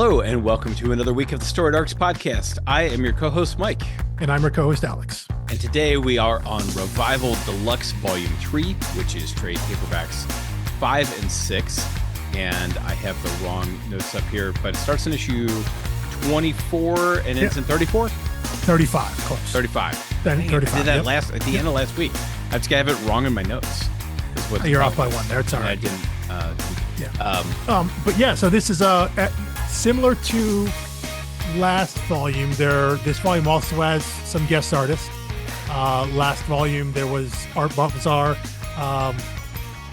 Hello, and welcome to another week of the Storied Arcs podcast. I am your co-host, Mike. And I'm your co-host, Alex. And today we are on Revival Deluxe Volume 3, which is trade paperbacks 5 and 6. And I have the wrong notes up here, but it starts in issue 24 and ends in 34? 35, close. 35. Then 35. I did that at the end of last week. I just have it wrong in my notes. You're off by one there. It's all right. I didn't. But yeah, so this is similar to last volume. This volume also has some guest artists. Last volume there was Art Balthazar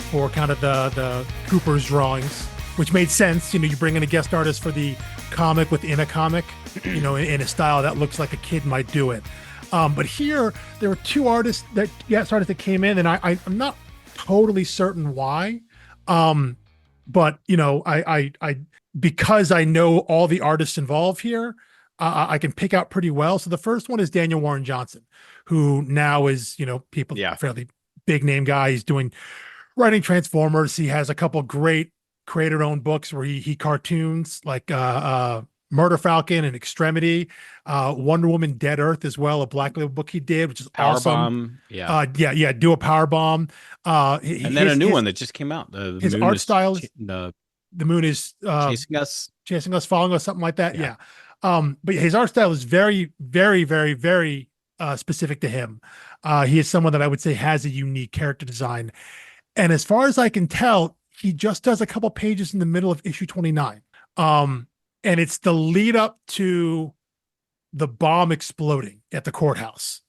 for kind of the Cooper's drawings, which made sense. You know, you bring in a guest artist for the comic within a comic, you know, in a style that looks like a kid might do it. But here there were two guest artists that came in, and I'm not totally certain why. But you know, I because I know all the artists involved here, I can pick out pretty well. So the first one is Daniel Warren Johnson, who now is, you know, fairly big name guy. He's writing Transformers. He has a couple great creator-owned books where he cartoons like Murder Falcon and Extremity, Wonder Woman, Dead Earth as well, a Black Label book he did, which is awesome. Do a Power Bomb. And then a new one that just came out. His art style is the moon is chasing us, following us, something like that. Yeah. But his art style is very, very, very, very specific to him. He is someone that I would say has a unique character design. And as far as I can tell, he just does a couple pages in the middle of issue 29. And it's the lead up to the bomb exploding at the courthouse.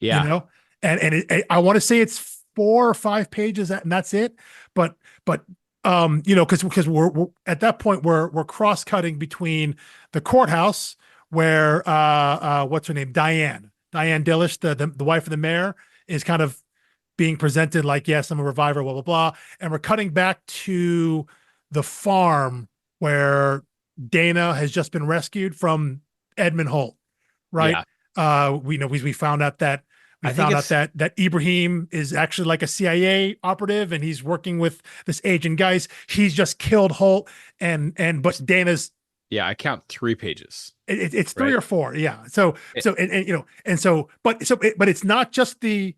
Yeah. You know, and I want to say it's 4 or 5 pages and that's it. But you know, because we're at that point we're cross cutting between the courthouse where what's her name, Diane Dillish, the wife of the mayor, is kind of being presented like, yes, I'm a reviver, blah blah blah, and we're cutting back to the farm where Dana has just been rescued from Edmund Holt, right? Yeah. We found out that that Ibrahim is actually like a CIA operative, and he's working with this agent. Guys, he's just killed Holt, but Dana's. Yeah, I count 3 pages. It's 3 or 4. Yeah. So it's not just the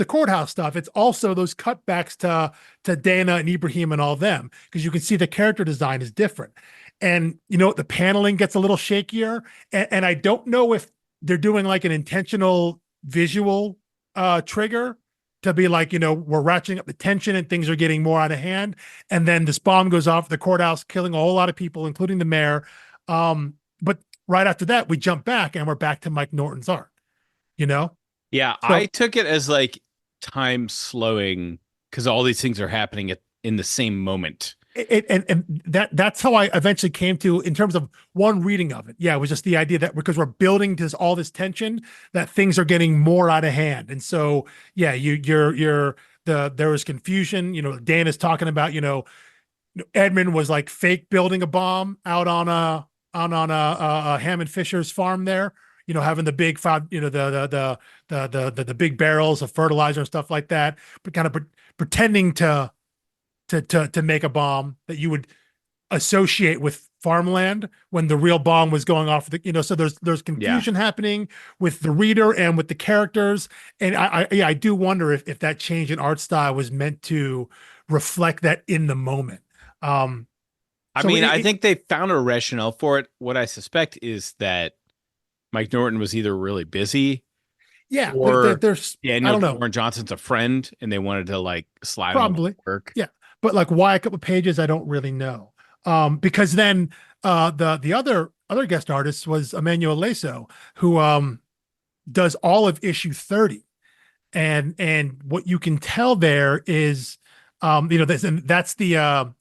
courthouse stuff. It's also those cutbacks to Dana and Ibrahim and all them, because you can see the character design is different. And, you know, the paneling gets a little shakier. And I don't know if they're doing like an intentional visual trigger to be like, you know, we're ratcheting up the tension and things are getting more out of hand. And then this bomb goes off at the courthouse, killing a whole lot of people, including the mayor. But right after that, we jump back and we're back to Mike Norton's art, you know? Yeah, so, I took it as like time slowing because all these things are happening in the same moment. And that's how I eventually came to, in terms of one reading of it. Yeah, it was just the idea that because we're building to all this tension, that things are getting more out of hand. And so, yeah, there was confusion. You know, Dan is talking about, you know, Edmund was like fake building a bomb out on a Hammond Fisher's farm there. You know, having the big, you know, the big barrels of fertilizer and stuff like that, but kind of pretending to make a bomb that you would associate with farmland when the real bomb was going off. You know, so there's confusion happening with the reader and with the characters, and I do wonder if that change in art style was meant to reflect that in the moment. I think they found a rationale for it. What I suspect is that Mike Norton was either really busy, or there's Daniel Warren Johnson's a friend, and they wanted to like slide probably work. Yeah, but like why a couple pages, I don't really know. Because then the other guest artist was Emmanuel Leso, who does all of issue 30, and what you can tell there is, you know, that's the.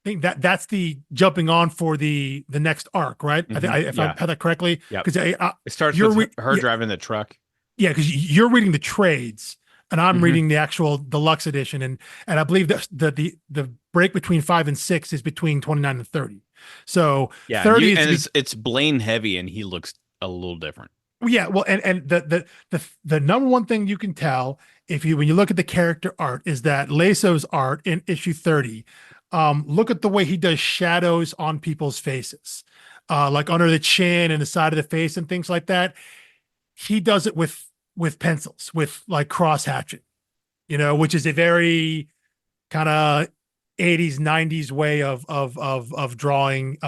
I think that's the jumping on for the next arc, right? Mm-hmm. If I had that correctly, because it starts with her driving the truck. Yeah, because you're reading the trades, and I'm reading the actual deluxe edition, and I believe that the break between 5 and 6 is between 29 and 30. So 30 it's Blaine heavy, and he looks a little different. Yeah, well, and the number one thing you can tell when you look at the character art is that Leso's art in issue 30 Look at the way he does shadows on people's faces, like under the chin and the side of the face and things like that. He does it with pencils, with like cross hatching, which is a very kind of 80s 90s way of drawing.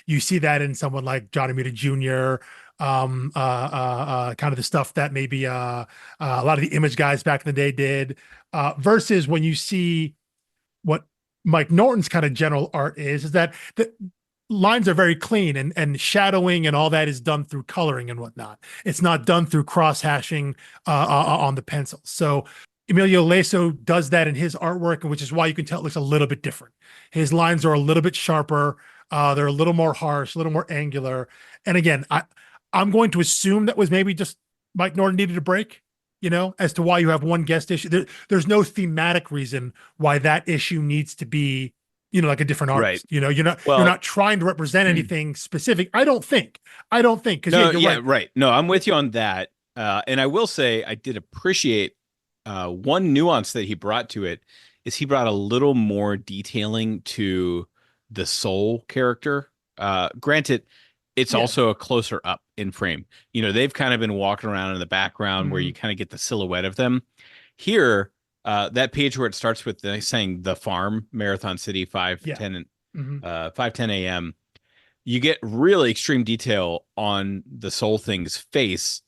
You see that in someone like Johnny Muta Jr. Kind of the stuff that maybe a lot of the image guys back in the day did, versus when you see what Mike Norton's kind of general art is that the lines are very clean, and shadowing and all that is done through coloring and whatnot. It's not done through cross hashing on the pencils. So Emilio Leso does that in his artwork, which is why you can tell it looks a little bit different. His lines are a little bit sharper. They're a little more harsh, a little more angular. And again, I'm going to assume that was maybe just Mike Norton needed a break, as to why you have one guest issue. There's no thematic reason why that issue needs to be, like a different artist. Right. You're not trying to represent anything specific. I don't think, because No, you're yeah, right. No, I'm with you on that. And I will say I did appreciate one nuance that he brought to it is he brought a little more detailing to the soul character. Granted, it's also a closer up in frame. They've kind of been walking around in the background where you kind of get the silhouette of them. Here, that page where it starts with saying the farm, Marathon City, 5:10 a.m. You get really extreme detail on the soul thing's face.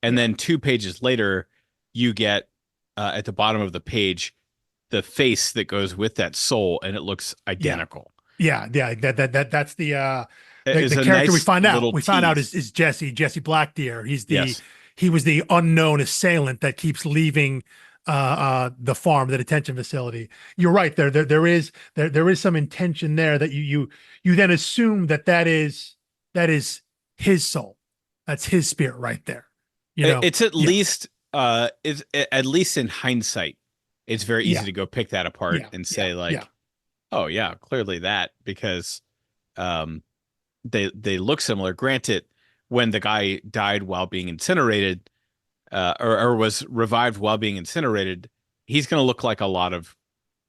And then 2 pages later, you get at the bottom of the page the face that goes with that soul, and it looks identical. That's the character nice we find out. tease. Is Jesse Blackdeer. Yes. He was the unknown assailant that keeps leaving the farm, the detention facility. You're right. There is some intention there that you then assume that is his soul. That's his spirit right there. It's at least it's at least in hindsight, it's very easy to go pick that apart and say oh yeah, clearly that, because they look similar. Granted, when the guy died while being incinerated, or was revived while being incinerated, he's going to look like a lot of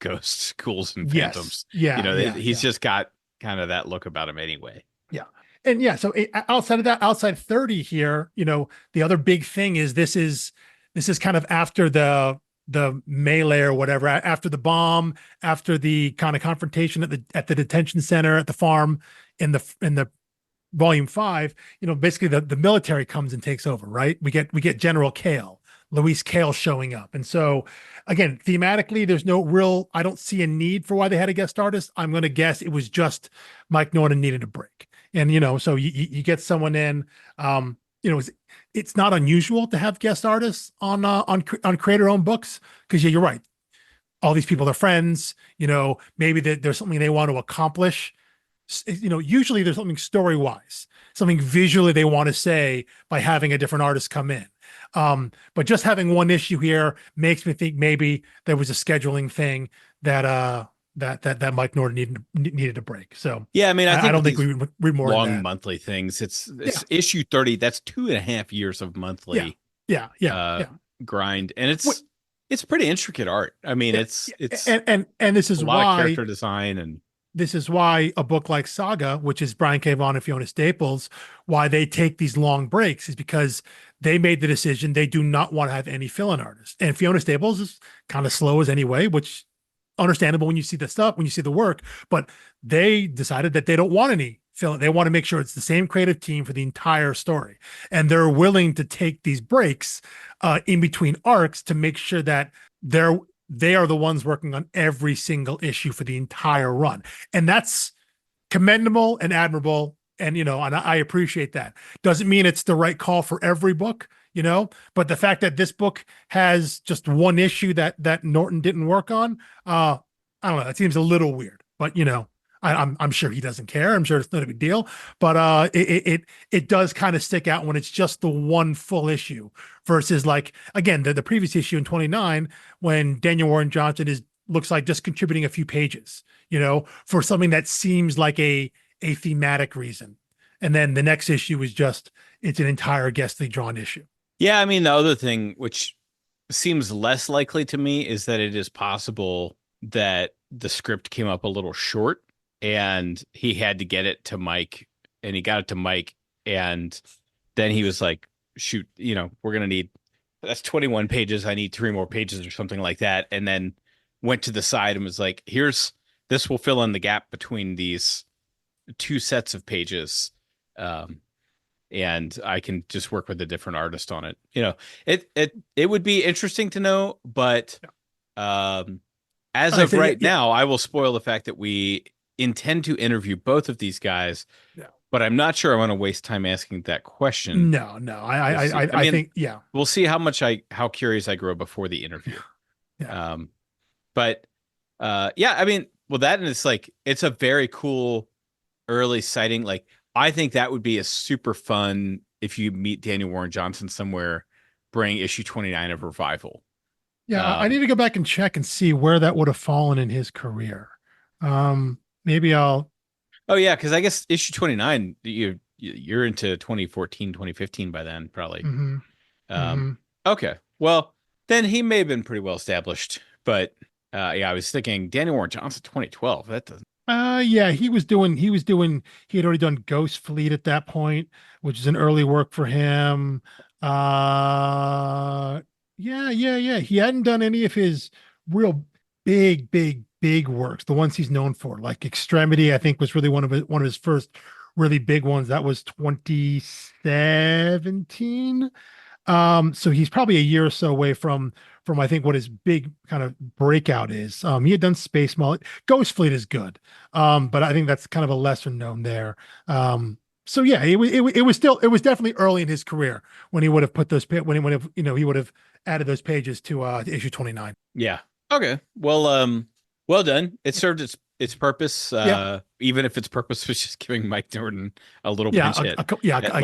ghosts, ghouls, and phantoms. He's just got kind of that look about him anyway. Yeah. And so outside of that, outside 30 here, the other big thing is this is kind of after the melee or whatever, after the bomb, after the kind of confrontation at the detention center at the farm in the volume 5, basically the military comes and takes over, right? We get General Kale, Luis Kale showing up. And so again, thematically, there's no real, I don't see a need for why they had a guest artist. I'm going to guess it was just Mike Norton needed a break. And, so you get someone in, it's not unusual to have guest artists on creator-owned books, because you're right. All these people are friends, maybe there's something they want to accomplish. Usually there's something story-wise, something visually they want to say by having a different artist come in. But just having one issue here makes me think maybe there was a scheduling thing that Mike Norton needed a break. So yeah, I mean, I don't think we read more long monthly things. It's issue 30. That's 2.5 years of monthly. Grind, and it's pretty intricate art. I mean, it's and this is a why lot of character design, and this is why a book like Saga, which is Brian K. Vaughan and Fiona Staples, why they take these long breaks is because they made the decision they do not want to have any fill-in artists. And Fiona Staples is kind of slow as anyway, which understandable when you see the stuff, when you see the work, but they decided that they don't want any fill-in. They want to make sure it's the same creative team for the entire story. And they're willing to take these breaks in between arcs to make sure that they are the ones working on every single issue for the entire run. And that's commendable and admirable. And, and I appreciate that. Doesn't mean it's the right call for every book, but the fact that this book has just one issue that Norton didn't work on, I don't know. That seems a little weird, but I'm sure he doesn't care. I'm sure it's not a big deal, but it does kind of stick out when it's just the one full issue versus, like, again, the previous issue in 29, when Daniel Warren Johnson looks like just contributing a few pages, for something that seems like a thematic reason. And then the next issue is it's an entire guestly drawn issue. Yeah. I mean, the other thing, which seems less likely to me, is that it is possible that the script came up a little short, and he had to get it to Mike, and he got it to Mike, and then he was like, shoot, we're gonna need, that's 21 pages. I need 3 more pages or something like that. And then went to the side and was like, this will fill in the gap between these 2 sets of pages. Um, and I can just work with a different artist on it. It would be interesting to know, but um, as I of say, yeah, right now, I will spoil the fact that we intend to interview both of these guys, yeah. but I'm not sure I want to waste time asking that question. No, no. We'll see. I I mean, think, yeah, we'll see how curious I grow before the interview. yeah. But yeah, I mean, well, that, and it's a very cool early sighting. Like, I think that would be a super fun, if you meet Daniel Warren Johnson somewhere, bring issue 29 of Revival. Yeah, I need to go back and check and see where that would have fallen in his career. Maybe I'll. Oh yeah, because I guess issue 29, you're into 2014, 2015 by then, probably. Mm-hmm, Um, mm-hmm. okay, well, then he may have been pretty well established, but yeah, I was thinking Daniel Warren Johnson 2012. That doesn't. Yeah, he had already done Ghost Fleet at that point, which is an early work for him. Yeah. He hadn't done any of his real big works, the ones he's known for. Like Extremity, I think, was really one of his first really big ones. That was 2017. So he's probably a year or so away from I think what his big kind of breakout is. He had done Space Mullet. Ghost Fleet is good. But I think that's kind of a lesser known there. So yeah, it was definitely early in his career when he would have put those he would have added those pages to issue 29. Yeah. Okay. Well done. It served its purpose. Yeah. Even if its purpose was just giving Mike Norton a little Yeah, pinch hit.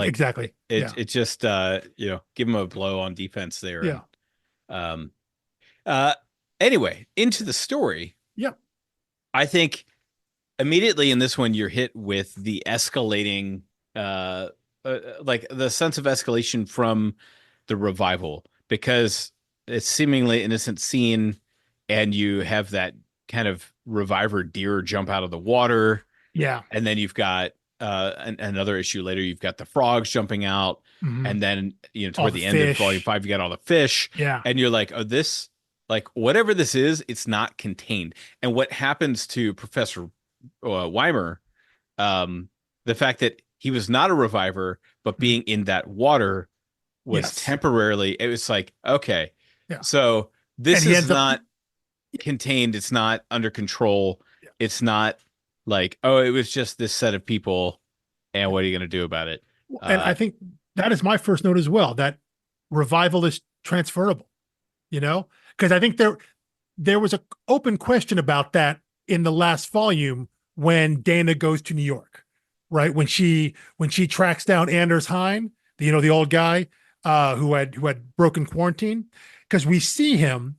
exactly. It just give him a blow on defense there. Yeah. And, uh, anyway, into the story. Yeah. I think immediately in this one you're hit with the escalating, like the sense of escalation from the revival, because it's seemingly innocent scene, and you have that kind of reviver deer jump out of the water. Yeah. And then you've got another issue later, you've got the frogs jumping out. Mm-hmm. And then, toward the end of volume 5, you got all the fish. Yeah. And you're like, oh, this, like, whatever this is, it's not contained. And what happens to Professor Weimer, the fact that he was not a reviver, but being in that water was temporarily, it was like, okay, so this is not contained. It's not under control. Yeah. It's not like, oh, it was just this set of people, and what are you going to do about it? And I think that is my first note as well, that revival is transferable, because I think there was an open question about that in the last volume when Dana goes to New York, right? When she tracks down Anders Hine, the old guy who had broken quarantine, because we see him,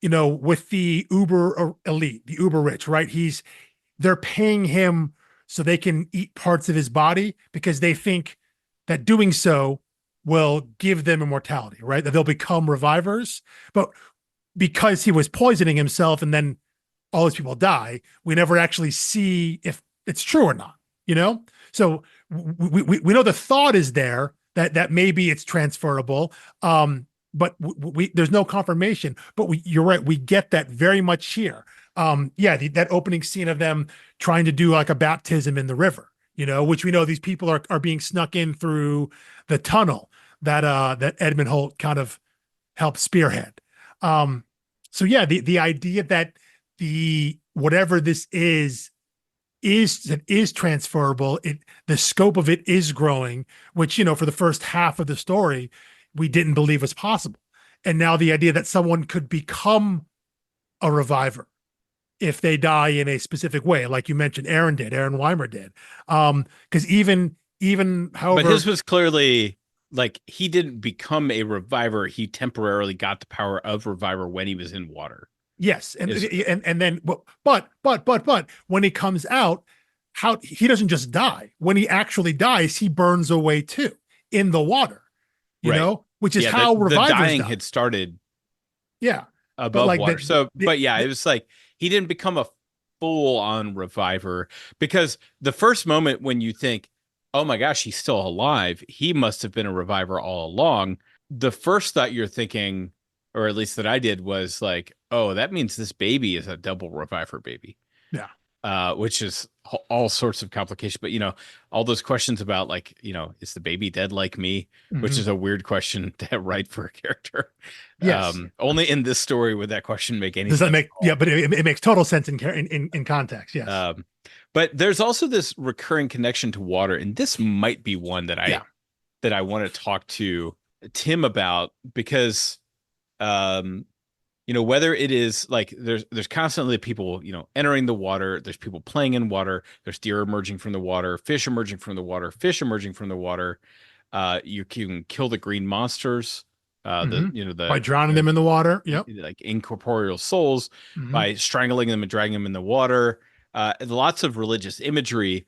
with the uber elite, the uber rich, right? They're paying him so they can eat parts of his body because they think that doing so will give them immortality, right? That they'll become revivers. But because he was poisoning himself and then all those people die, we never actually see if it's true or not, So we know the thought is there that maybe it's transferable. But there's no confirmation. But you're right. We get that very much here. That opening scene of them trying to do like a baptism in the river, which we know these people are being snuck in through the tunnel that Edmund Holt kind of helped spearhead. So yeah, the idea that the whatever this is transferable. The scope of it is growing, which for the first half of the story we didn't believe was possible, and now the idea that someone could become a reviver if they die in a specific way, like you mentioned, Aaron Weimer did. Because even however, but his was clearly like he didn't become a reviver; he temporarily got the power of reviver when he was in water. Yes, and then but when he comes out, how he doesn't just die. When he actually dies, he burns away too in the water. Which is how revivers the dying die. had started. Yeah, Above water. It was like he didn't become a full on reviver, because the first moment when you think, oh my gosh, he's still alive, he must have been a reviver all along. The first thought you're thinking, or at least that I did, was like, oh, that means this baby is a double reviver baby. Yeah. Which is all sorts of complication. But, all those questions about, like, is the baby dead like me? Which is a weird question to write for a character. Yes. Only in this story would that question make any Does sense. that make, yeah, but it makes total sense in context. Yes. But there's also this recurring connection to water. And this might be one that I want to talk to Tim about, because, whether it is like there's constantly people, entering the water, there's people playing in water, there's deer emerging from the water, fish emerging from the water, fish emerging from the water. You can kill the green monsters, by drowning them in the water. Yep. Like incorporeal souls, by strangling them and dragging them in the water. Lots of religious imagery.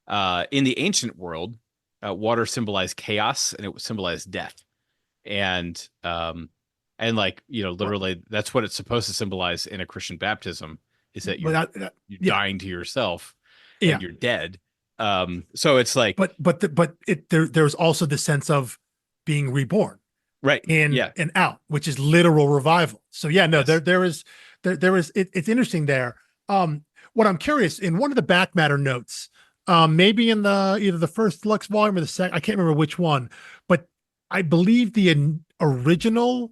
In the ancient world, water symbolized chaos, and it symbolized death. And like, literally that's what it's supposed to symbolize in a Christian baptism, is that you're dying to yourself and you're dead. So it's like, there's also the sense of being reborn, right? And out, which is literal revival. So there is it's interesting there. What I'm curious, in one of the back matter notes, maybe in either the first Deluxe volume or the second, I can't remember which one, but I believe the original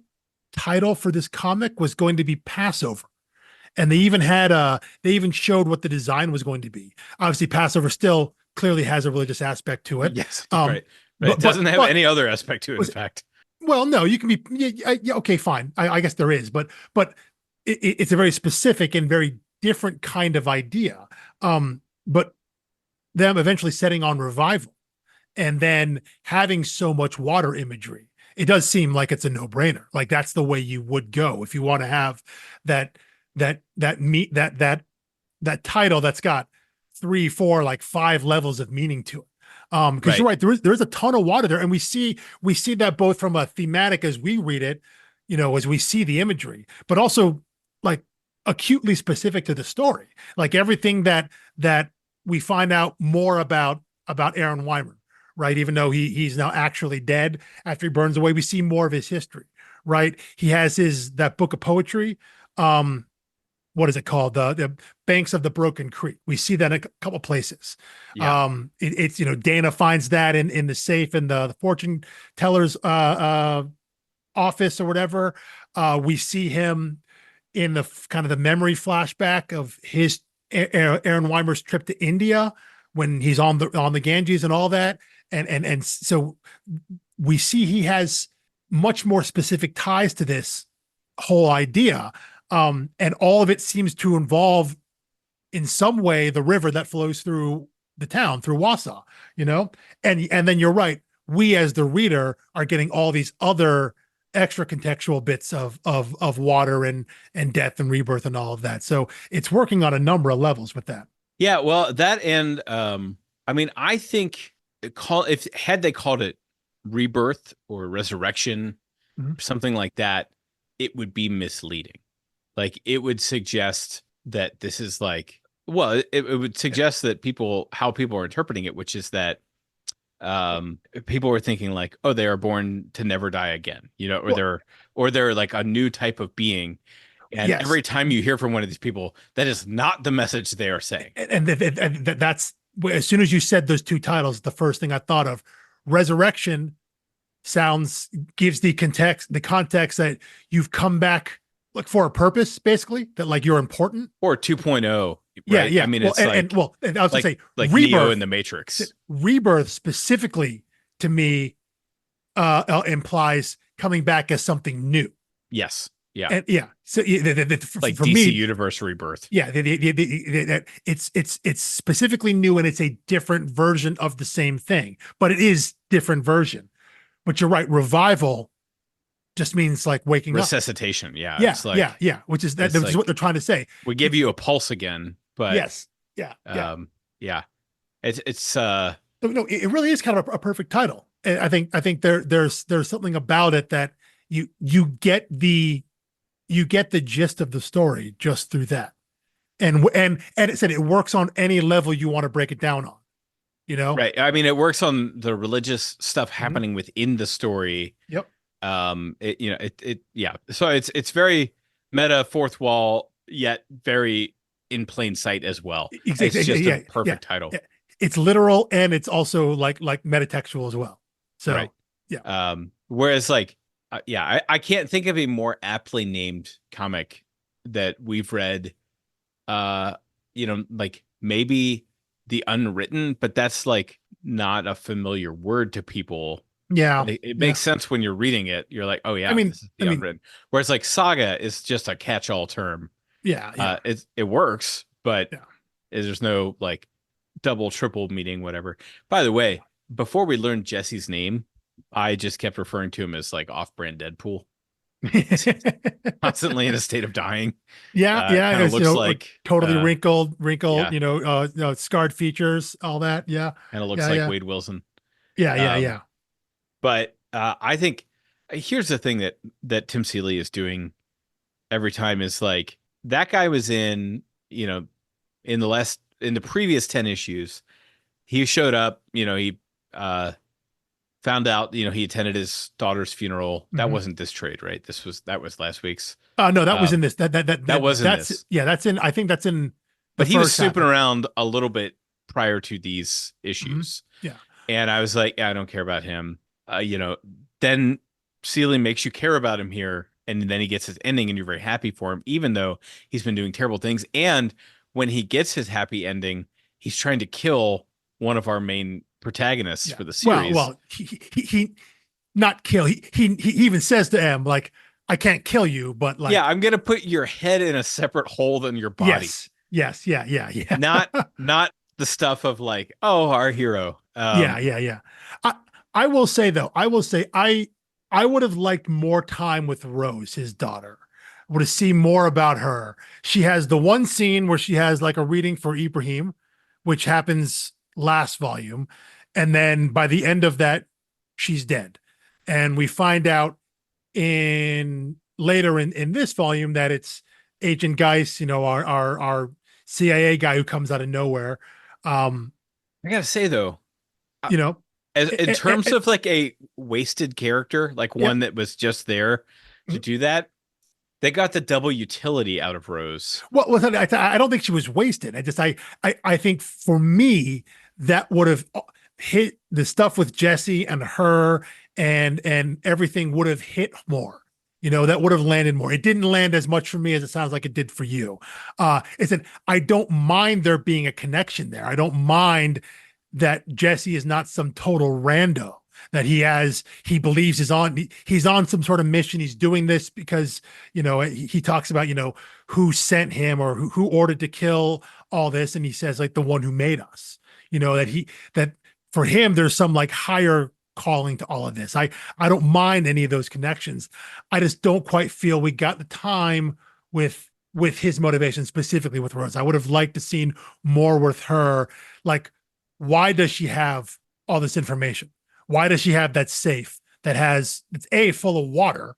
title for this comic was going to be Passover, and they even showed what the design was going to be. Obviously, Passover still clearly has a religious aspect to it. Yes, right. It doesn't have any other aspect to it. In fact, well, no, you can be okay, fine. I guess there is, but it's a very specific and very different kind of idea. But them eventually setting on revival, and then having so much water imagery, it does seem like it's a no-brainer. Like that's the way you would go if you want to have that title that's got 3, 4, like 5 levels of meaning to it. Because you're right, there is a ton of water there, and we see that both from a thematic as we read it, as we see the imagery, but also like acutely specific to the story, like everything that we find out more about Aaron Weimer. Right, even though he's now actually dead after he burns away, we see more of his history. Right, he has that book of poetry. What is it called? The Banks of the Broken Creek. We see that in a couple places. Yeah. It's Dana finds that in the safe in the fortune teller's office or whatever. We see him in the kind of the memory flashback of his Aaron Weimer's trip to India when he's on the Ganges and all that. And so we see he has much more specific ties to this whole idea. And all of it seems to involve in some way the river that flows through the town, through Wausau, and then you're right. We as the reader are getting all these other extra contextual bits of water and death and rebirth and all of that. So it's working on a number of levels with that. Yeah, well, that, and I think had they called it rebirth or resurrection, something like that, it would be misleading. Like, it would suggest that this is like, well, it would suggest that how people are interpreting it, which is that people are thinking like, oh, they are born to never die again, or they're like a new type of being. And every time you hear from one of these people, that is not the message they are saying. And that's, as soon as you said those two titles, the first thing I thought of, resurrection gives the context that you've come back like for a purpose, basically, that like you're important. Or 2.0. Right? Yeah. I mean, it's and I was like, going to say, like rebirth, Neo in the Matrix. Rebirth specifically to implies coming back as something new. Yes. Yeah. And so like for DC me, Universe Rebirth. Yeah. It's specifically new, and it's a different version of the same thing, but it is different version. But you're right. Revival just means like waking resuscitation. up. Yeah. It's like, which is that. That's what they're trying to say. We give you a pulse again, but yes. Yeah. It's no, it really is kind of a perfect title. And I think there's something about it that you get the gist of the story just through that. And it said it works on any level you want to break it down on, you know? Right. I mean, it works on the religious stuff Mhm. happening within the story. Yep. Yeah. So it's very meta, fourth wall, yet very in plain sight as well. It's Exactly. just a Yeah. Yeah. perfect title. Yeah. It's literal and it's also like metatextual as well. Right. So yeah. Whereas like, yeah, I can't think of a more aptly named comic that we've read. Uh, like maybe The Unwritten, but that's like not a familiar word to people. Yeah. Like, it Yeah. makes sense when you're reading it. You're like, oh I yeah, mean, this is I The mean, Unwritten. Whereas like Saga is just a catch-all term. yeah. Yeah. It works, but Yeah. there's no like double, triple meaning, whatever. By the way, before we learned Jesse's name, I just kept referring to him as like off-brand Deadpool. Constantly in a state of dying. Yeah, yeah, Kind of it's looks like totally wrinkled, yeah, scarred features, all that. Yeah, kind of looks yeah, like yeah, Wade Wilson. yeah, yeah, Um, yeah. but I think here's the thing that Tim Seeley is doing every time is like that guy was in, in the previous 10 issues, he showed up, he uh found out, he attended his daughter's funeral. That Hmm. wasn't this trade, right? That was last week's. No, that was Uh in this. that was in That's this. yeah. That's in. I think that's in the But he was first half snooping of it. around a little bit prior to these Hmm. issues. Yeah, And I was like, yeah, I don't care about him. Then Seeley makes you care about him here, and then he gets his ending, and you're very happy for him, even though he's been doing terrible things. And when he gets his happy ending, he's trying to kill one of our main protagonists yeah. for the Well, series. well, he not kill. He even says to M like, "I can't kill you, but Yeah, like, I'm gonna put your head in a separate hole than your body. yes, yes, yeah, yeah, yeah." Not the stuff of like, oh, our hero. Yeah, yeah, yeah. I I will say though, I would have liked more time with Rose, his daughter. Would have seen more about her. She has the one scene where she has like a reading for Ibrahim, which happens last volume, and then by the end of that, she's dead. And we find out in later in this volume that it's Agent Geist, our CIA guy who comes out of nowhere. Um, I gotta say though, you know, as in eh, eh, terms eh, of like a wasted character, like yeah. one that was just there to do that, they got the double utility out of Rose. Well, I don't think she was wasted. I think for me that would have hit the stuff with Jesse and her and everything would have hit more. That would have landed more. It didn't land as much for me as it sounds like it did for you. It's that I don't mind there being a connection there. I don't mind that Jesse is not some total rando. That he believes he's on some sort of mission. He's doing this because he talks about who sent him or who ordered to kill all this, and he says like the one who made us. That for him there's some like higher calling to all of this. I don't mind any of those connections. I just don't quite feel we got the time with his motivation, specifically with Rose. I would have liked to seen more with her. Like, why does she have all this information? Why does she have that safe it's a full of water,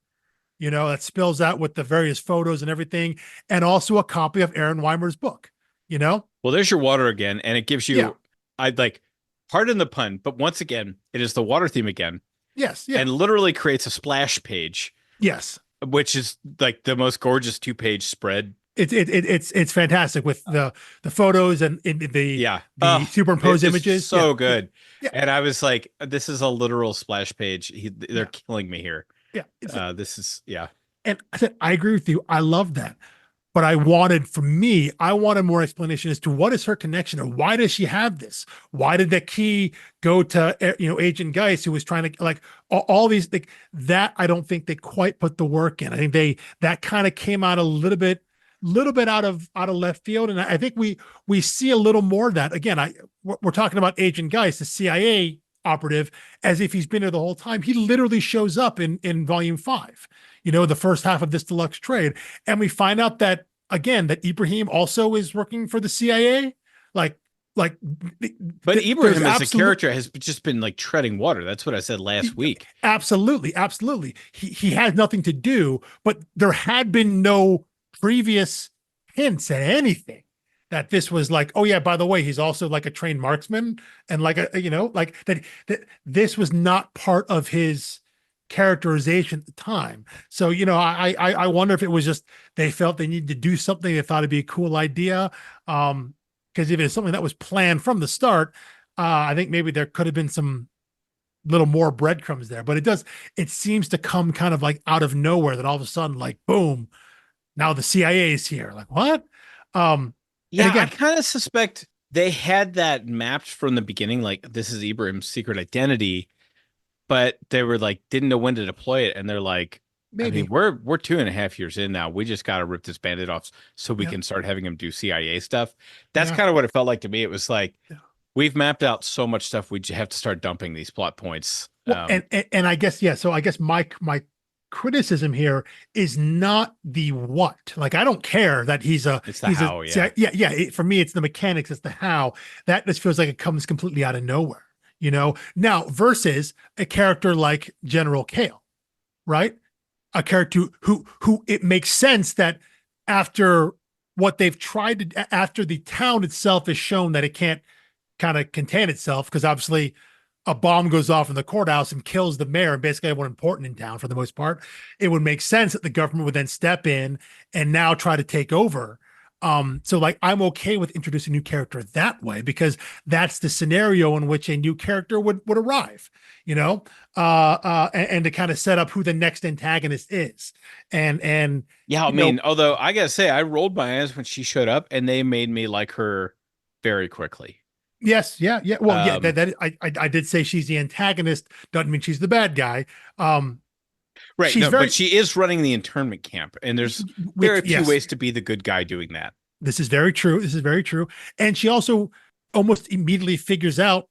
that spills out with the various photos and everything, and also a copy of Aaron Weimer's book, Well, there's your water again, and it gives Yeah. you, I'd like, pardon the pun, but once again, it is the water theme again, Yes. Yeah. and literally creates a splash page, Yes. which is like the most gorgeous 2-page spread. It's fantastic with the photos and the Yeah. superimposed It's images. so Yeah. good. Yeah. And I was like, this is a literal splash page. They're Yeah. killing me here. Yeah. This is, yeah. And I said, I agree with you. I love that. But I wanted more explanation as to what is her connection or why does she have this? Why did the key go to, Agent Geist, who was trying to like all these like that. I don't think they quite put the work in. I think that kind of came out a little bit out of left field. And I think we see a little more of that. Again, we're talking about Agent Geist, the CIA operative, as if he's been there the whole time. He literally shows up in volume 5, the first half of this deluxe trade. And we find out that again, that Ibrahim also is working for the CIA. Like, but Ibrahim as a character has just been like treading water. That's what I said last week. Absolutely. He had nothing to do, but there had been no previous hints at anything. that this was like, oh yeah, by the way, he's also like a trained marksman, and like a, like that this was not part of his characterization at the time. So, I wonder if it was just they felt they needed to do something, they thought it'd be a cool idea. Because if it's something that was planned from the start, I think maybe there could have been some little more breadcrumbs there. But it seems to come kind of like out of nowhere, that all of a sudden, like, boom, now the CIA is here. Like, what? And Yeah, I again, kind of suspect they had that mapped from the beginning, like this is Ibrahim's secret identity, but they were like didn't know when to deploy it, and they're like, I mean, maybe. we're 2.5 years in now. We just got to rip this bandit off so we Yeah. can start having him do CIA stuff. That's Yeah. kind of what it felt like to me. It was like Yeah. we've mapped out so much stuff. We just have to start dumping these plot points. Well, and I guess, yeah. So I guess my criticism here is not the what. Like, I don't care that It's the how, see, yeah. yeah. For me, it's the mechanics, it's the how. That just feels like it comes completely out of nowhere. Now versus a character like General Kale, right? A character who it makes sense that after what they've tried to, after the town itself has shown that it can't kind of contain itself, because obviously a bomb goes off in the courthouse and kills the mayor and basically everyone important in town for the most part, it would make sense that the government would then step in and now try to take over. So like, I'm okay with introducing a new character that way, because that's the scenario in which a new character would arrive, and to kind of set up who the next antagonist is. And Yeah, I mean, although I gotta say, I rolled my eyes when she showed up, and they made me like her very quickly. yes, yeah, yeah. Well, yeah, Um, I did say she's the antagonist, doesn't mean she's the bad guy. right, She's no, very, but she is running the internment camp, and there's very which, few yes, ways to be the good guy doing that. this is very true. This is very true. And she also almost immediately figures out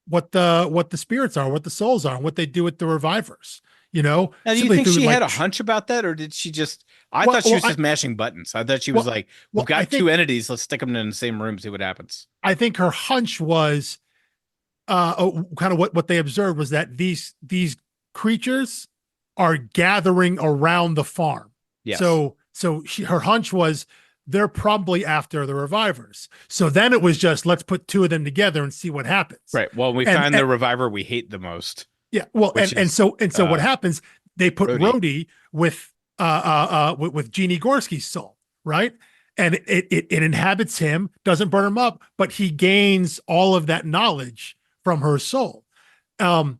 what the spirits are, what the souls are, and what they do with the revivers. Now, do you Simply think through she like, had a hunch about that, or did she just? I well, thought she was just mashing buttons. I thought she was well, like, "We've well, I got think two entities. Let's stick them in the same room, see what happens." I think her hunch was kind of what they observed was that these creatures are gathering around the farm. Yes, So her hunch was they're probably after the revivers. So then it was just, let's put two of them together and see what happens. right. Well, we And, find and the reviver we hate the most, yeah, well, which and is so what happens? They put Rhodey. Rhodey with Jeannie Gorski's soul, right? And it inhabits him, doesn't burn him up, but he gains all of that knowledge from her soul, um,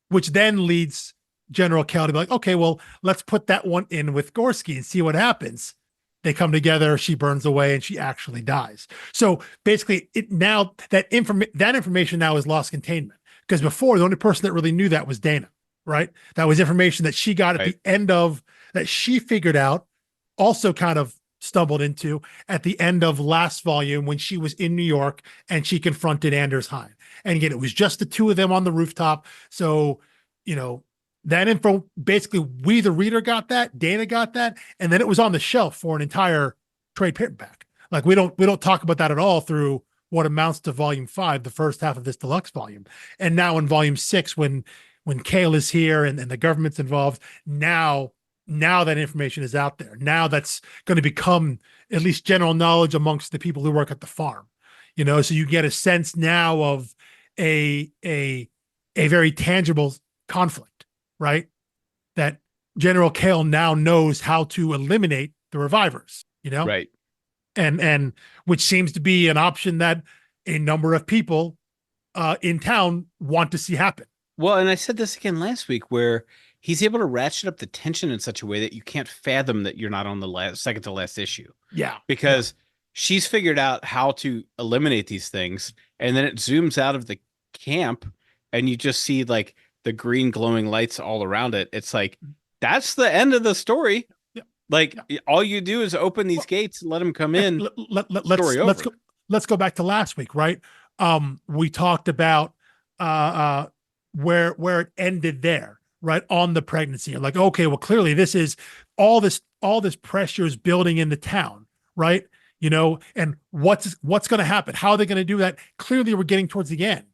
which then leads General Cal to be like, okay, well, let's put that one in with Gorski and see what happens. They come together, she burns away, and she actually dies. So basically, it now that information now is lost containment, because before the only person that really knew that was Dana, right? That was information that she got at Right. the end of that she figured out, also kind of stumbled into at the end of last volume when she was in New York and she confronted Anders Hine. And again, it was just the two of them on the rooftop. So, that info, basically, we, the reader, got that, Dana got that, and then it was on the shelf for an entire trade paperback. Like, we don't talk about that at all through what amounts to volume 5, the first half of this deluxe volume. And now in volume 6, when Kale is here and the government's involved, now that information is out there. Now that's going to become at least general knowledge amongst the people who work at the farm. So you get a sense now of a very tangible conflict, right? That General Kale now knows how to eliminate the revivers, Right. and which seems to be an option that a number of people in town want to see happen. Well, and I said this again last week, where he's able to ratchet up the tension in such a way that you can't fathom that you're not on the second to last issue. Yeah. Because she's figured out how to eliminate these things, and then it zooms out of the camp, and you just see like the green glowing lights all around it. It's like, that's the end of the story. Yeah. Like, all you do is open these gates and let them come in. Let's go back to last week, right? We talked about where it ended there, right, on the pregnancy. Like, okay, well, clearly this is all this pressure is building in the town, right? And what's going to happen? How are they going to do that? Clearly, we're getting towards the end.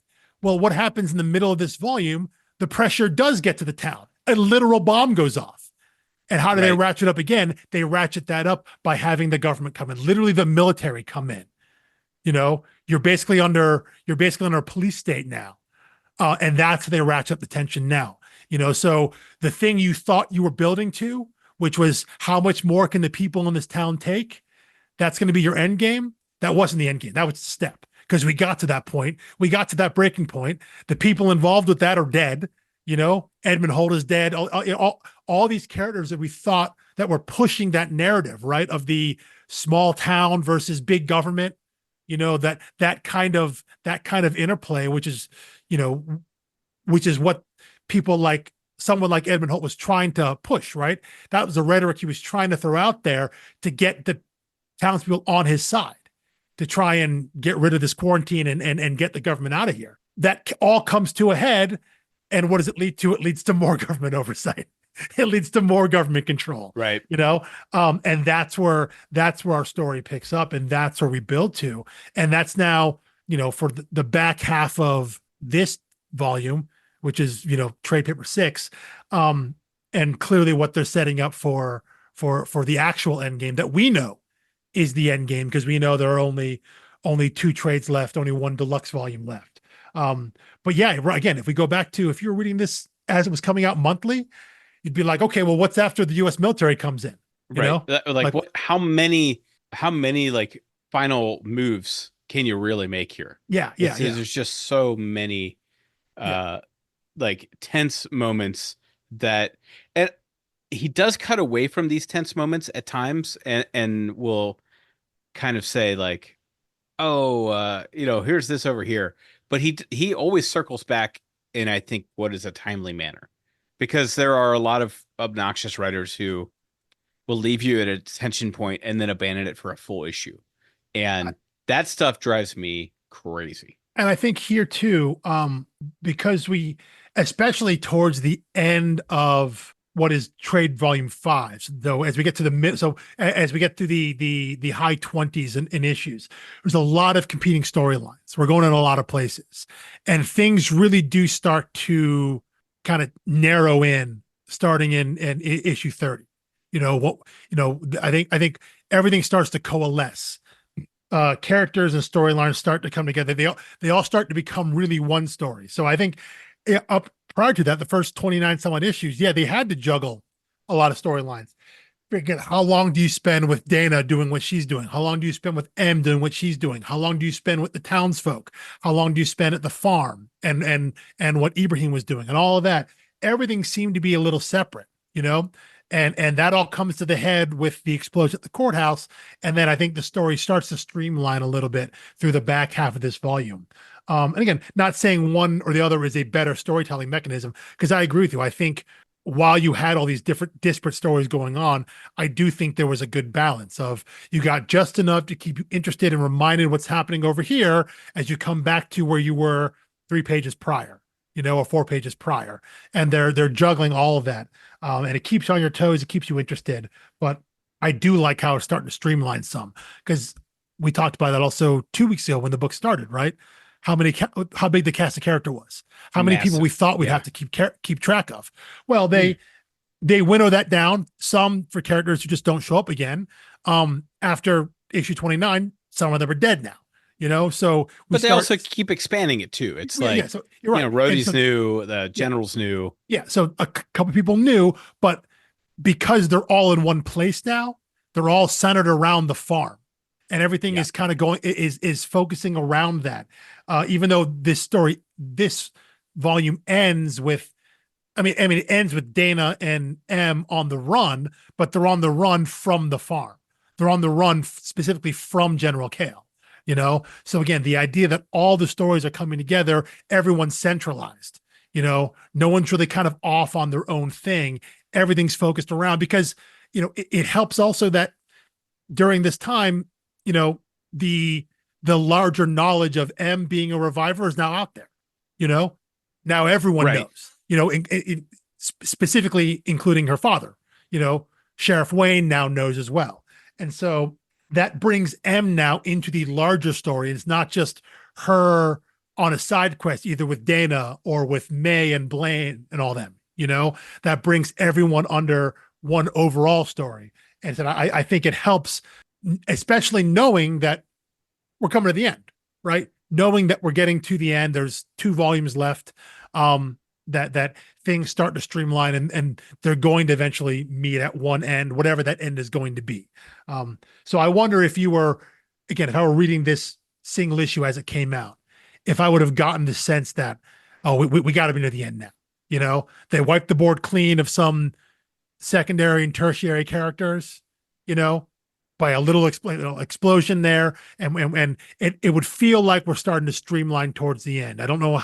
Well, what happens in the middle of this volume? The pressure does get to the town. A literal bomb goes off. And how do they ratchet up again? They ratchet that up by having the government come in, literally the military come in, You're basically under a police state now. And that's how they ratchet up the tension now. So the thing you thought you were building to, which was how much more can the people in this town take, that's going to be your end game. That wasn't the end game. That was the step, because we got to that point. We got to that breaking point. The people involved with that are dead. Edmund Holt is dead. All these characters that we thought that were pushing that narrative, right, of the small town versus big government. That kind of interplay, you know, which is what people like someone like Edmund Holt was trying to push, right? That was the rhetoric he was trying to throw out there to get the townspeople on his side, to try and get rid of this quarantine and get the government out of here. That all comes to a head. And what does it lead to? It leads to more government oversight. It leads to more government control. Right. And that's where our story picks up, and that's where we build to. And that's now, for the back half of this volume, which is, trade paper 6, and clearly what they're setting up for the actual end game that we know is the end game, because we know there are only 2 trades left, only 1 deluxe volume left. But yeah, again, if we go back to, if you were reading this as it was coming out monthly, you'd be like, okay, well, what's after the U.S. military comes in? Like what? How many like final moves can you really make here? Yeah. There's just so many, like tense moments that, and he does cut away from these tense moments at times, and will kind of say like, oh, here's this over here, but he always circles back in, I think, what is a timely manner. Because there are a lot of obnoxious writers who will leave you at a tension point and then abandon it for a full issue. And that stuff drives me crazy. And I think here too, because especially towards the end of what is trade volume 5, though, as we get to the mid, so as we get to the high 20s in issues, there's a lot of competing storylines. We're going in a lot of places, and things really do start to kind of narrow in, starting in issue 30. I think everything starts to coalesce. Characters and storylines start to come together. They all start to become really one story. So I think up prior to that, the first 29 some odd issues, they had to juggle a lot of storylines. Again, how long do you spend with Dana doing what she's doing? How long do you spend with M doing what she's doing? How long do you spend with the townsfolk? How long do you spend at the farm and what Ibrahim was doing and all of that? Everything seemed to be a little separate, and that all comes to the head with the explosion at the courthouse. And then I think the story starts to streamline a little bit through the back half of this volume. And again, not saying one or the other is a better storytelling mechanism, because I agree with you. I think while you had all these different disparate stories going on, I do think there was a good balance of, you got just enough to keep you interested and reminded what's happening over here as you come back to where you were 3 pages prior, or 4 pages prior. And they're juggling all of that. And it keeps you on your toes. It keeps you interested. But I do like how it's starting to streamline some, because we talked about that also 2 weeks ago when the book started, right? How big the cast of character was, how many people we thought we'd have to keep track of. Well, they winnow that down some for characters who just don't show up again. After issue 29, some of them are dead now, but they also keep expanding it too. It's so you're right. Rhodey's new, the general's new. Yeah. So a couple people knew, but because they're all in one place now, they're all centered around the farm. And everything is kind of is focusing around that. Even though this volume ends with, it ends with Dana and M on the run, but they're on the run from the farm. They're on the run specifically from General Kale, So again, the idea that all the stories are coming together, everyone's centralized, no one's really kind of off on their own thing. Everything's focused around, because, it helps also that during this time, the larger knowledge of M being a reviver is now out there. Now everyone knows, specifically including her father. Sheriff Wayne now knows as well. And so that brings M now into the larger story. It's not just her on a side quest, either with Dana or with May and Blaine and all them, that brings everyone under one overall story. And so I think it helps, especially knowing that we're coming to the end, right? Knowing that we're getting to the end, there's 2 volumes left. That things start to streamline, and they're going to eventually meet at one end, whatever that end is going to be. So I wonder if you were, again, if I were reading this single issue as it came out, if I would have gotten the sense that, oh, we got to be near the end now. They wiped the board clean of some secondary and tertiary characters, you know, by a little explosion there, and it would feel like we're starting to streamline towards the end. I don't know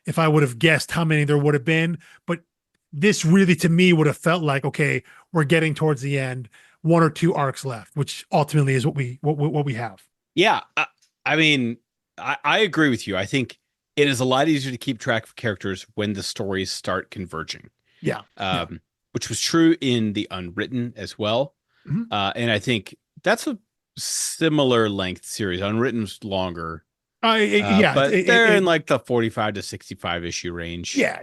if I would have guessed how many there would have been, but this really to me would have felt like, okay, we're getting towards the end, 1 or 2 arcs left, which ultimately is what we have. Yeah, I mean, I agree with you. I think it is a lot easier to keep track of characters when the stories start converging. Yeah, which was true in the Unwritten as well. Mm-hmm. And I think that's a similar length series. Unwritten's longer. But they're in like the 45 to 65 issue range. Yeah.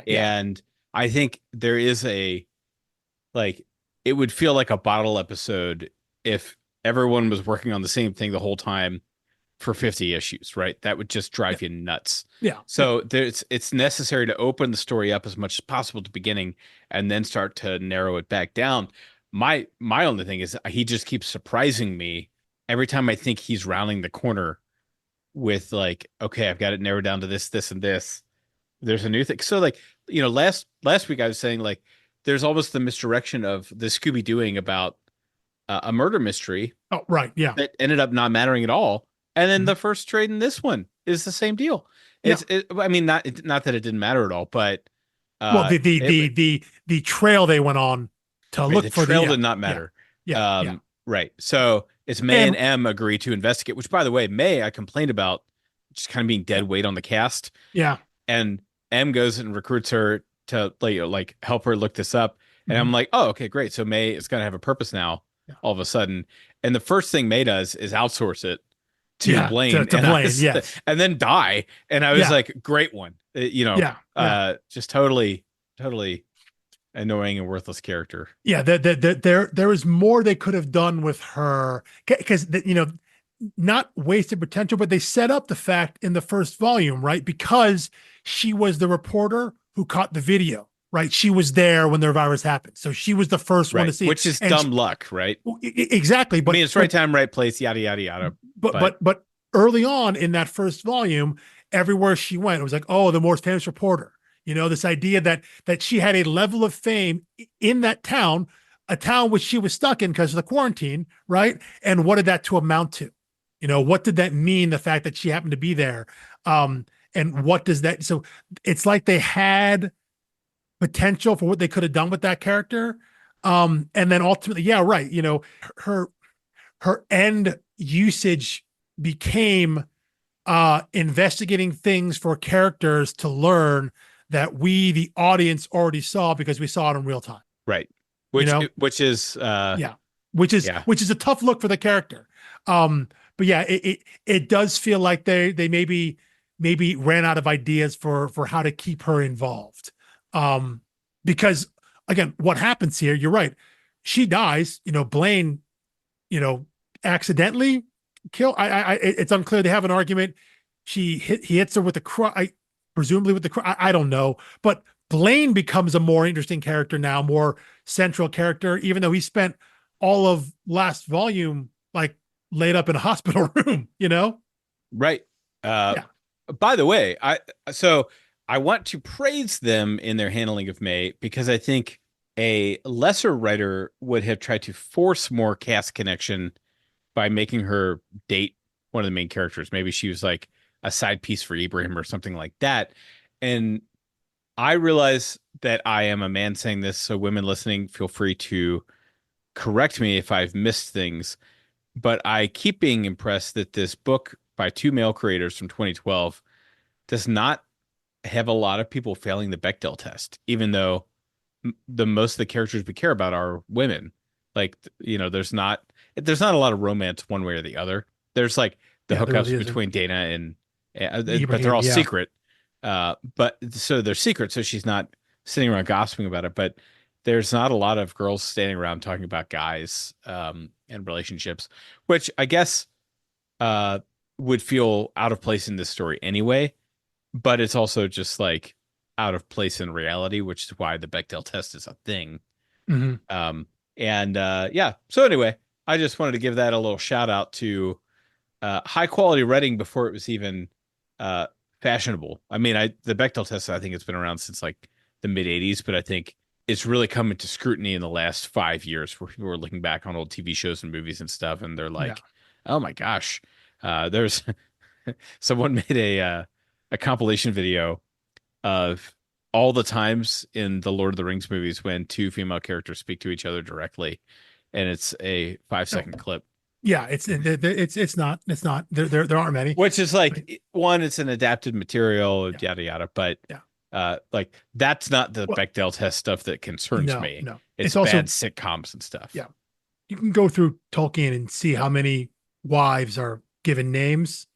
And I think there is like, it would feel like a bottle episode if everyone was working on the same thing the whole time for 50 issues, right? That would just drive you nuts. Yeah. So it's necessary to open the story up as much as possible at the beginning and then start to narrow it back down. My only thing is he just keeps surprising me every time I think he's rounding the corner with like, okay, I've got it narrowed down to this, this, and this. There's a new thing. So like, last week I was saying like, there's almost the misdirection of the Scooby-Dooing about a murder mystery. Oh, right. Yeah. That ended up not mattering at all. And then the first trade in this one is the same deal. I mean, not that it didn't matter at all, but well, the trail they went on to look for the trail did not matter. Yeah. Right. So it's May and M agree to investigate, which by the way, May I complained about just kind of being dead weight on the cast. Yeah. And M goes and recruits her to like help her look this up. And I'm like, oh, okay, great. So May is going to have a purpose now all of a sudden. And the first thing May does is outsource it to Blaine, to Blaine, yes, and then die. And I was like, great one, just totally annoying and worthless character. Yeah, there is more they could have done with her because not wasted potential, but they set up the fact in the first volume, right? Because she was the reporter who caught the video, right? She was there when the virus happened, so she was the first one to see, which is dumb luck, right? Exactly, but I mean, it's right time, right place, yada yada yada. But early on in that first volume, everywhere she went, it was like, oh, the most famous reporter. This idea that she had a level of fame in that town, a town which she was stuck in because of the quarantine, right? And what did that to amount to? What did that mean? The fact that she happened to be there, and what does that? So it's like they had potential for what they could have done with that character, and then ultimately, yeah, right. Her end usage became investigating things for characters to learn that we, the audience, already saw because we saw it in real time. Right. Which is a tough look for the character. But yeah, it does feel like they maybe ran out of ideas for how to keep her involved. Because again, what happens here, you're right. She dies, Blaine, accidentally kill. It's unclear. They have an argument. He hits her with the presumably with the I don't know, but Blaine becomes a more interesting character now, more central character, even though he spent all of last volume like laid up in a hospital room, Right. By the way, I want to praise them in their handling of May because I think a lesser writer would have tried to force more cast connection by making her date one of the main characters. Maybe she was like a side piece for Ibrahim or something like that. And I realize that I am a man saying this, so women listening, feel free to correct me if I've missed things. But I keep being impressed that this book by 2 male creators from 2012 does not have a lot of people failing the Bechdel test, even though the most of the characters we care about are women. Like, there's not a lot of romance one way or the other. There's like the hookups between Dana and but they're all secret. But so they're secret, so she's not sitting around gossiping about it. But there's not a lot of girls standing around talking about guys and relationships, which I guess uh, would feel out of place in this story anyway. But it's also just like out of place in reality, which is why the Bechdel test is a thing. Hmm. Um, and yeah, so anyway, I just wanted to give that a little shout out to high quality writing before it was even uh, fashionable. I mean, the Bechdel test, I think it's been around since like the mid 80s, but I think it's really come into scrutiny in the last 5 years where people are looking back on old TV shows and movies and stuff, and they're Yeah. like, oh my gosh, there's someone made a compilation video of all the times in the Lord of the Rings movies when two female characters speak to each other directly, and it's a 5 second clip. Yeah, it's not there aren't many. Which is like one, it's an adapted material, Yeah, yada yada. But yeah. like that's not the Well, Bechdel test stuff that concerns no, me. no. It's It's bad also, sitcoms and stuff. yeah. You can go through Tolkien and see how many wives are given names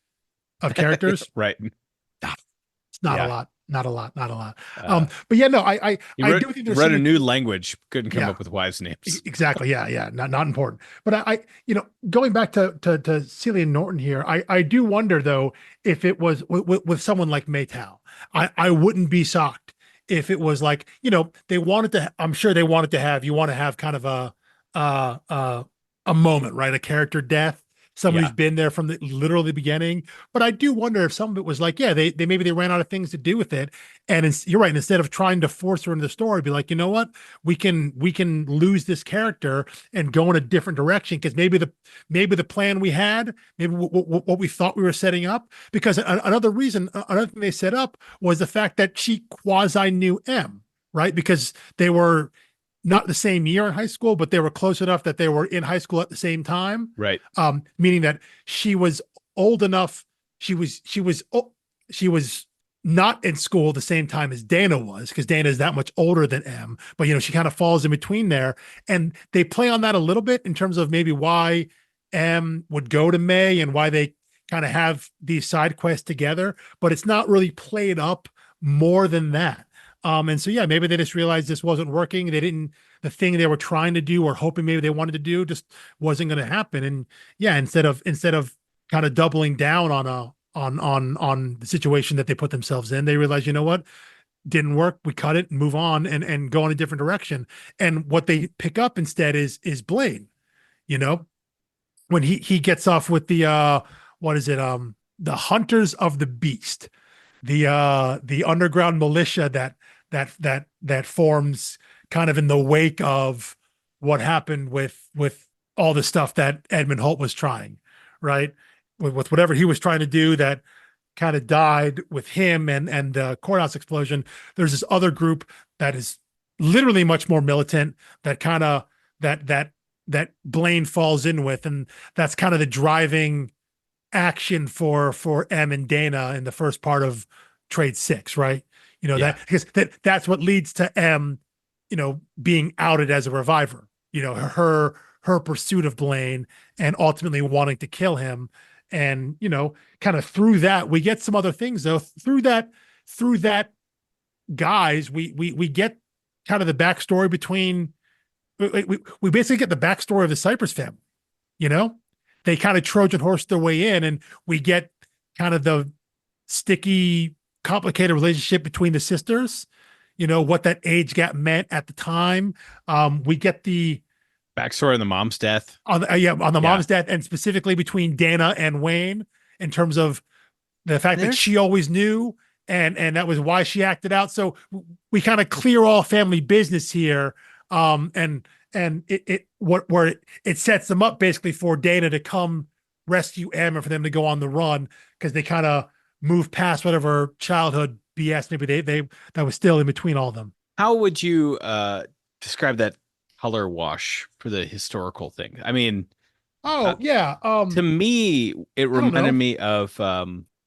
of characters. Right. It's not a Yeah. lot, not a lot, not a lot. Uh, But yeah, no, I do think he there's wrote a something. new language, couldn't come Yeah, up with wives' names. exactly. Yeah, yeah, not important. But going back to Seeley and Norton here, I do wonder though if it was with someone like Maytal, I wouldn't be shocked if it was like, they wanted to. I'm sure they wanted to have, you want to have kind of uh uh a moment, right? A character death. Someone who's Yeah. been there from the literally beginning. But I do wonder if some of it was like, yeah, they maybe they ran out of things to do with it. And you're right. Instead of trying to force her into the story, be like, you know what? We can lose this character and go in a different direction, because maybe the plan we had, maybe what we thought we were setting up. Because another reason, another thing they set up was the fact that she quasi knew M, right? Because they were not the same year in high school, but they were close enough that they were in high school at the same time. Right. Meaning that she was old enough. She was not in school at the same time as Dana was, because Dana is that much older than M. But she kind of falls in between there, and they play on that a little bit in terms of maybe why M would go to May and why they kind of have these side quests together. But it's not really played up more than that. And so, yeah, maybe they just realized this wasn't working. The thing they were trying to do or hoping maybe they wanted to do just wasn't going to happen. And yeah, instead of kind of doubling down on the situation that they put themselves in, they realized, you know what, didn't work. We cut it and move on and go in a different direction. And what they pick up instead is Blaine, you know, when he gets off with the what is it? The Hunters of the Beast, the underground militia that forms kind of in the wake of what happened with all the stuff that Edmund Holt was trying, right? With whatever he was trying to do, that kind of died with him and the courthouse explosion. There's this other group that is literally much more militant, that kind of that Blaine falls in with, and that's kind of the driving action for M and Dana in the first part of Trade 6, right? Yeah. That because that's what leads to M, being outed as a reviver. Her pursuit of Blaine and ultimately wanting to kill him. And kind of through that, we get some other things though. Through that, guys, we get kind of the backstory between. We basically get the backstory of the Cypress family. You know, they kind of Trojan horse their way in, and we get kind of the sticky, complicated relationship between the sisters. What that age gap meant at the time. We get the Backstory on the mom's death. on the, yeah, on the Yeah. mom's death, and specifically between Dana and Wayne, in terms of the fact that she always knew, and that was why she acted out. So we kind of clear all family business here. And it sets them up basically for Dana to come rescue M, and for them to go on the run, because they kind of move past whatever childhood BS maybe they that was still in between all of them. How would you describe that color wash for the historical thing? I mean, Oh yeah. to me, it I don't reminded know. me of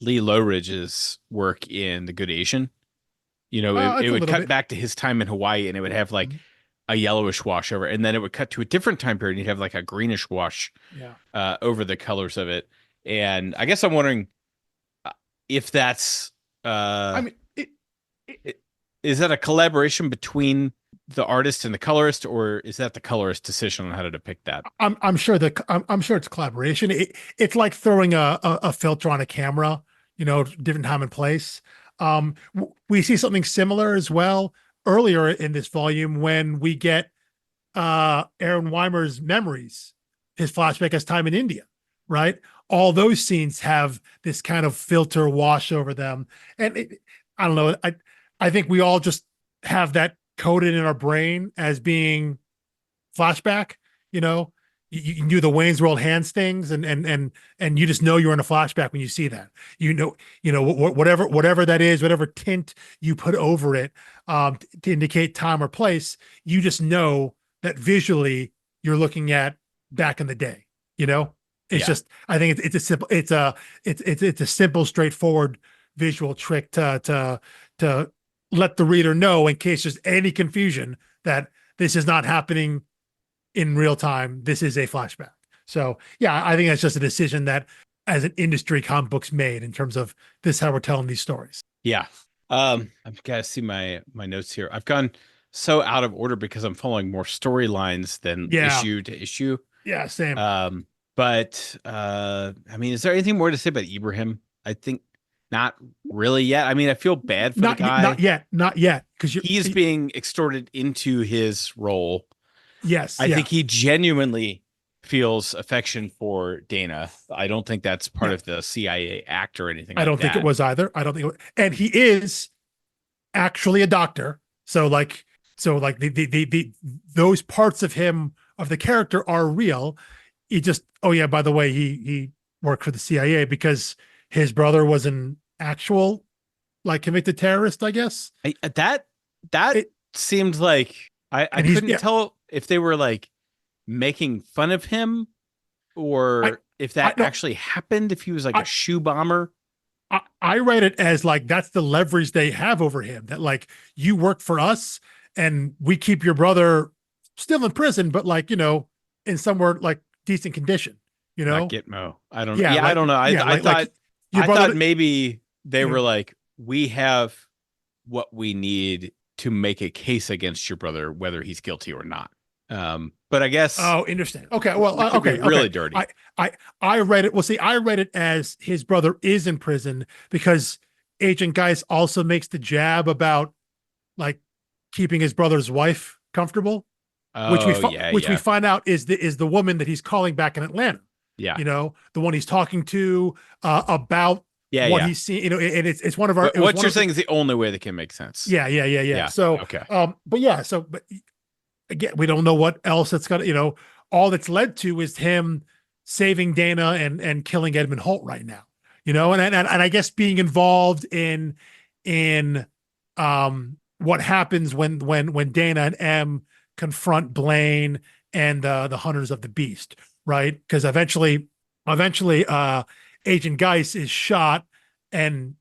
Lee Lowridge's work in The Good Asian. It It's a would little cut bit. back to his time in Hawaii, and it would have like Mhm. a yellowish wash over it, and then it would cut to a different time period, and you'd have like a greenish wash Yeah. over the colors of it. And I guess I'm wondering uh, if that's I uh, mean, it is that a collaboration between the artist and the colorist, or is that the colorist decision on how to depict that? I'm sure it's collaboration. It's like throwing a filter on a camera, different time and place. We see something similar as well earlier in this volume when we get Aaron Weimer's memories, his flashback as time in India, right? All those scenes have this kind of filter wash over them, and I don't know. I think we all just have that coded in our brain as being flashback. You know, you can do the Wayne's World hands things, and you just know you're in a flashback when you see that. Whatever that is, whatever tint you put over it to indicate time or place, you just know that visually you're looking at back in the day. It's just, I think it's a simple, straightforward visual trick to let the reader know, in case there's any confusion, that this is not happening in real time. This is a flashback. So yeah, I think that's just a decision that as an industry comic books made in terms of this, how we're telling these stories. Yeah. I've got to see my notes here. I've gone so out of order because I'm following more storylines than issue to issue. Yeah, same. But I mean, is there anything more to say about Ibrahim? I think not really yet. I mean, I feel bad for the guy. Not yet. Because he's being extorted into his role. Yes. I think he genuinely feels affection for Dana. I don't think that's part of the CIA act or anything like that. I don't think it was either. I don't think and he is actually a doctor. So the those parts of him, of the character, are real. He just, oh yeah, by the way, he worked for the CIA because his brother was an actual convicted terrorist, I guess. That seemed like I couldn't tell if they were making fun of him or if that actually happened, if he was a shoe bomber. I read it as that's the leverage they have over him, that you work for us and we keep your brother still in prison, but in somewhere decent condition, Not Gitmo. I don't know. Yeah, I don't know. I thought maybe they were we have what we need to make a case against your brother, whether he's guilty or not. But I guess. Oh, interesting. Okay. Well, okay. Really dirty. I read it. Well, see, I read it as his brother is in prison because Agent Geis also makes the jab about keeping his brother's wife comfortable, which we find out is the woman that he's calling back in Atlanta. Yeah. The one he's talking to about what he's seen, and it's one of our. What you're saying is the only way that can make sense. Yeah. So, okay. But again, we don't know what else it's got. All that's led to is him saving Dana and killing Edmund Holt right now. And I guess being involved in what happens when Dana and M confront Blaine and the Hunters of the Beast, right? Because eventually, Agent Geis is shot and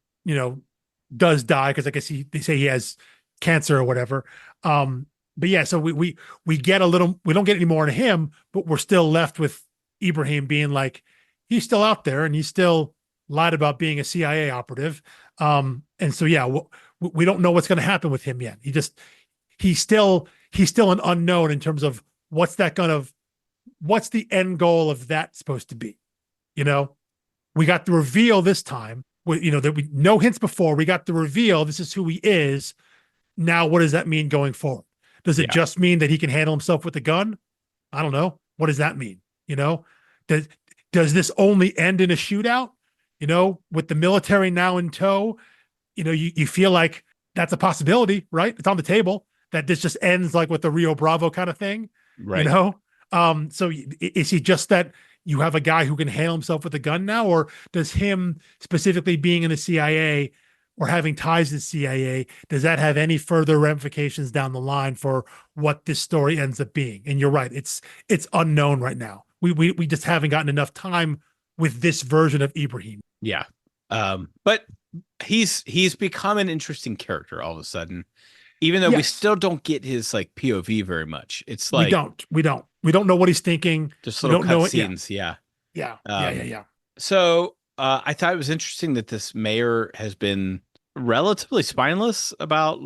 does die because I guess they say he has cancer or whatever. But yeah, so we get a little. We don't get any more into him, but we're still left with Ibrahim being he's still out there and he's still lied about being a CIA operative. And so yeah, we don't know what's going to happen with him yet. He's still an unknown in terms of what's the end goal of that supposed to be. We got the reveal this time. That we no hints before. We got the reveal. This is who he is. Now, what does that mean going forward? Does it just mean that he can handle himself with a gun? I don't know. What does that mean? Does this only end in a shootout? With the military now in tow, you feel like that's a possibility, right? It's on the table that this just ends with the Rio Bravo kind of thing, right? So is he just that you have a guy who can handle himself with a gun now, or does him specifically being in the CIA or having ties to the CIA, does that have any further ramifications down the line for what this story ends up being? And you're right, it's unknown right now. We just haven't gotten enough time with this version of Ibrahim. Yeah. But he's become an interesting character all of a sudden, even though we still don't get his POV very much. It's we don't know what he's thinking. Just little cutscenes. Yeah. So I thought it was interesting that this mayor has been relatively spineless about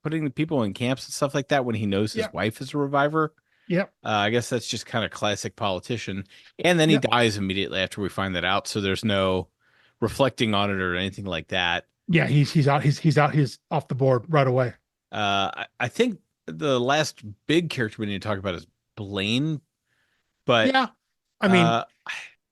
putting the people in camps and stuff like that when he knows his Yeah. wife is a reviver. Yep. I guess that's just kind of classic politician. And then he Yep. dies immediately after we find that out. So there's no reflecting on it or anything like that. Yeah. He's out. He's out. He's off the board right away. I think the last big character we need to talk about is Blaine, but Yeah. I mean, uh,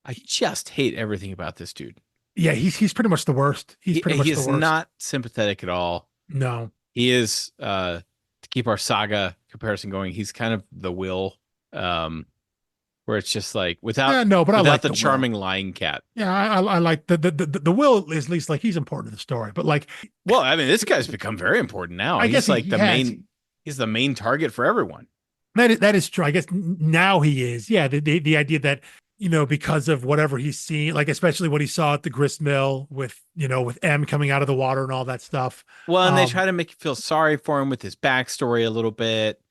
I just hate everything about this dude. yeah, he's pretty much the worst. He's pretty much He the is worst. not sympathetic at all. No. He is to keep our saga comparison going, he's kind of the Will, where it's just like without No, but I like the the charming Will. lying cat. Yeah, I like the Will is at least like he's important to the story, but like, Well, I mean, this guy's become very important now. I He's guess like he the has. main. He's the main target for everyone. That is true. I guess now he is. Yeah, the idea that because of whatever he's seen, like especially what he saw at the grist mill with with M coming out of the water and all that stuff. Well, and they try to make you feel sorry for him with his backstory a little bit.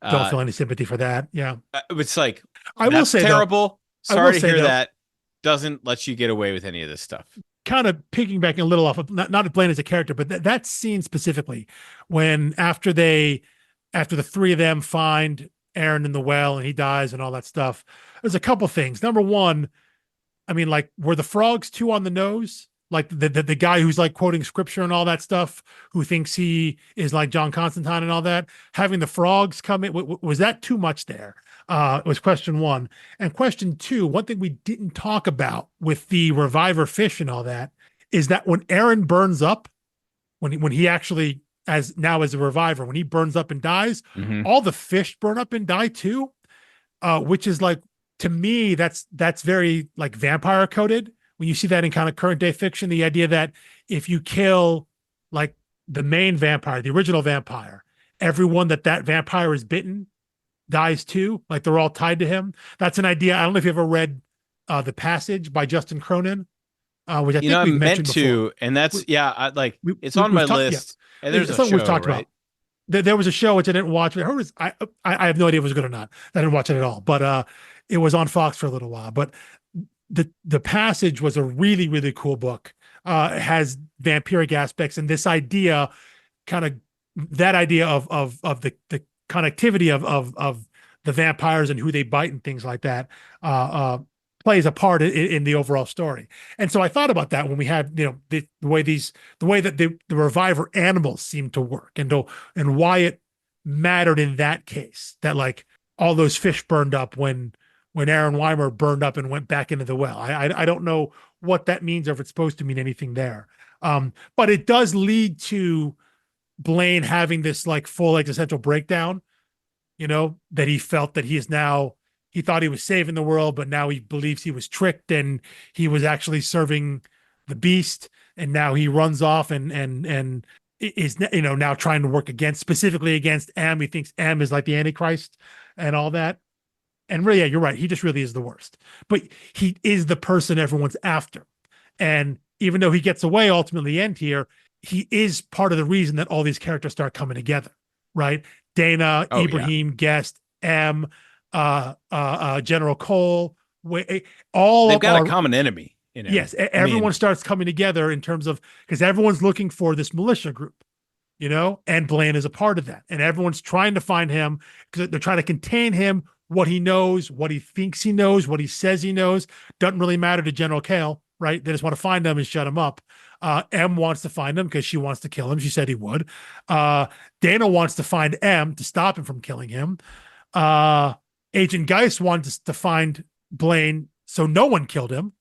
Don't feel any sympathy for that. Yeah, It's like I will say terrible. Though, Sorry to hear that. Doesn't let you get away with any of this stuff. Kind of piggybacking a little off of not Blaine as a character, but that scene specifically, when after the three of them find Aaron in the well and he dies and all that stuff, there's a couple things. Number one, I mean, like, were the frogs too on the nose? Like the guy who's like quoting scripture and all that stuff, who thinks he is like John Constantine and all that, having the frogs come in, was that too much there? Was question one. And question two, one thing we didn't talk about with the reviver fish and all that is that when Aaron burns up, when he actually as a reviver, when he burns up and dies, all the fish burn up and die too, which is like, to me, that's very like vampire coded. When you see that in kind of current day fiction, the idea that if you kill like the main vampire, the original vampire, everyone that vampire is bitten dies too. Like they're all tied to him. That's an idea. I don't know if you ever read The Passage by Justin Cronin, which I think we've mentioned before. And that's it's on my list. Yeah. And there's a show, we've talked about. There was a show which I didn't watch. I have no idea if it was good or not. I didn't watch it at all. But it was on Fox for a little while. But the Passage was a really, really cool book. It has vampiric aspects, and this idea, kind of that idea of the connectivity of the vampires and who they bite and things like that plays a part in the overall story. And so I thought about that when we had the way that the reviver animals seem to work, and why it mattered in that case that like all those fish burned up when Aaron Weimer burned up and went back into the well. I don't know what that means or if it's supposed to mean anything there. But it does lead to Blaine having this like full existential breakdown, that he felt that he thought he was saving the world, but now he believes he was tricked and he was actually serving the beast. And now he runs off and is, now trying to work specifically against M. He thinks M is like the Antichrist and all that. And really, yeah, you're right. He just really is the worst, but he is the person everyone's after. And even though he gets away ultimately end here, he is part of the reason that all these characters start coming together, right? Dana, Ibrahim, yeah. Guest, M, General Cole, they've got a common enemy. Yes, everyone starts coming together in terms of, because everyone's looking for this militia group, and Blaine is a part of that, and everyone's trying to find him because they're trying to contain him. What he knows, what he thinks he knows, what he says he knows, doesn't really matter to General Kale, right? They just want to find him and shut him up. M wants to find him because she wants to kill him. She said he would. Dana wants to find M to stop him from killing him. Agent Geist wants to find Blaine so no one killed him.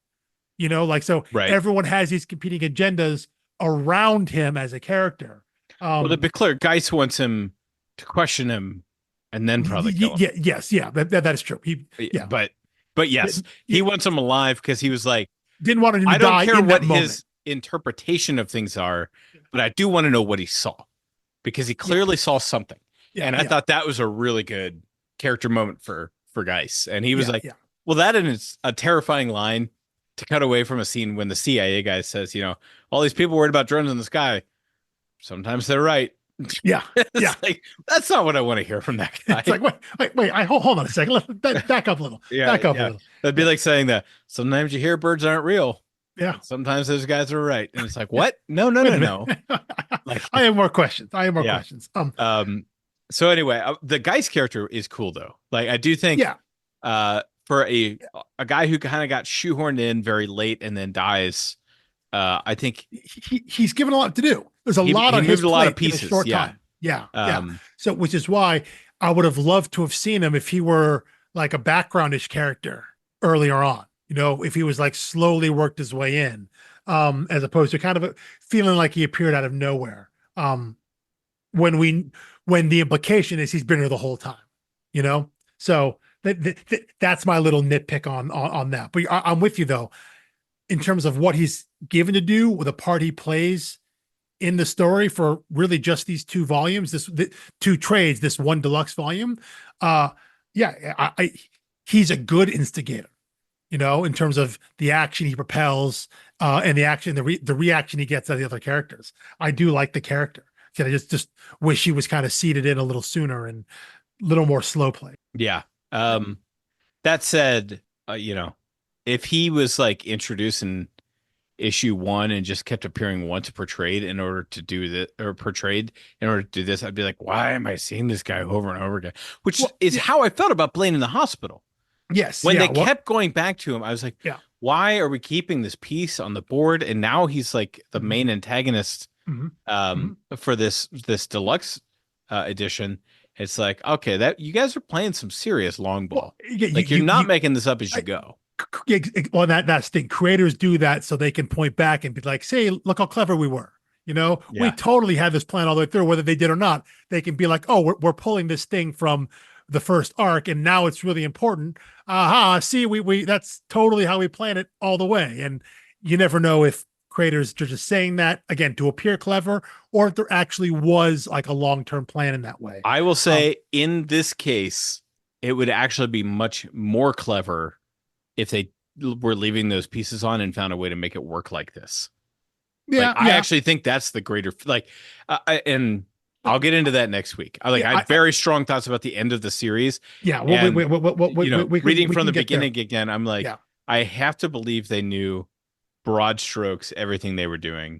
Right. Everyone has these competing agendas around him as a character. Well, to be clear, Geist wants him to question him and then probably kill him. That is true. But yes, he wants him alive because he was like, didn't want him to die. I don't care what moment. His interpretation of things are, but I do want to know what he saw, because he clearly saw something. And I thought that was a really good character moment for Geist. And he was well, that is a terrifying line to cut away from a scene when the CIA guy says, all these people worried about drones in the sky. Sometimes they're right. Yeah. Like, that's not what I want to hear from that guy. It's like, wait, hold on a second. Let's back up a little. Back up a little. That'd be like saying that sometimes you hear birds aren't real. Yeah. Sometimes those guys are right. And it's like, what? No. Like, I have more questions. I have more yeah. questions. Um, so anyway, the Geist character is cool though. Like I do think Yeah, for a guy who kind of got shoehorned in very late and then dies, I think he's given a lot to do. There's a lot he on his moved a lot of plate in a pieces. short Yeah. time. Yeah, yeah. Um, So, which is why I would have loved to have seen him if he were like a backgroundish character earlier on. You know, if he was like slowly worked his way in, as opposed to kind of feeling like he appeared out of nowhere. When we when the implication is he's been here the whole time. You know, so that's my little nitpick on that. But I'm with you though in terms of what he's given to do with the part he plays in the story for really just these two volumes, two trades, this one deluxe volume. Uh, yeah, he's a good instigator, you know, in terms of the action he propels, and the action, the reaction he gets out of the other characters. I do like the character. I just wish he was kind of seated in a little sooner and a little more slow play. yeah. That said, if he was like introduced in issue one and just kept appearing once per trade in order to do that, or per trade in order to do this, I'd be like, why am I seeing this guy over and over again? Which Well, is yeah, how I felt about Blaine in the hospital. yes, When yeah, they kept going back to him, I was like, yeah, why are we keeping this piece on the board? And now he's like the mm-hmm, main antagonist mm-hmm, mm-hmm. for this deluxe edition. It's like, okay, that you guys are playing some serious long Well, ball. yeah, Like you're not making this up as you go. well, that's the thing. Creators do that so they can point back and be like, "Say, look how clever we were." You know, we Yeah. totally had this plan all the way through, whether they did or not. They can be like, "Oh, we're pulling this thing from the first arc, and now it's really important." Aha! See, we that's totally how we plan it all the way. And you never know if creators are just saying that again to appear clever, or if there actually was like a long term plan in that way. I will say in this case, it would actually be much more clever if they were leaving those pieces on and found a way to make it work like this. Like Yeah, I yeah, actually think that's the greater like, and I'll get into that next week. I yeah. had very strong thoughts about the end of the series, Yeah, and reading we from can the get there. beginning again, I'm like, Yeah. I have to believe they knew broad strokes everything they were doing.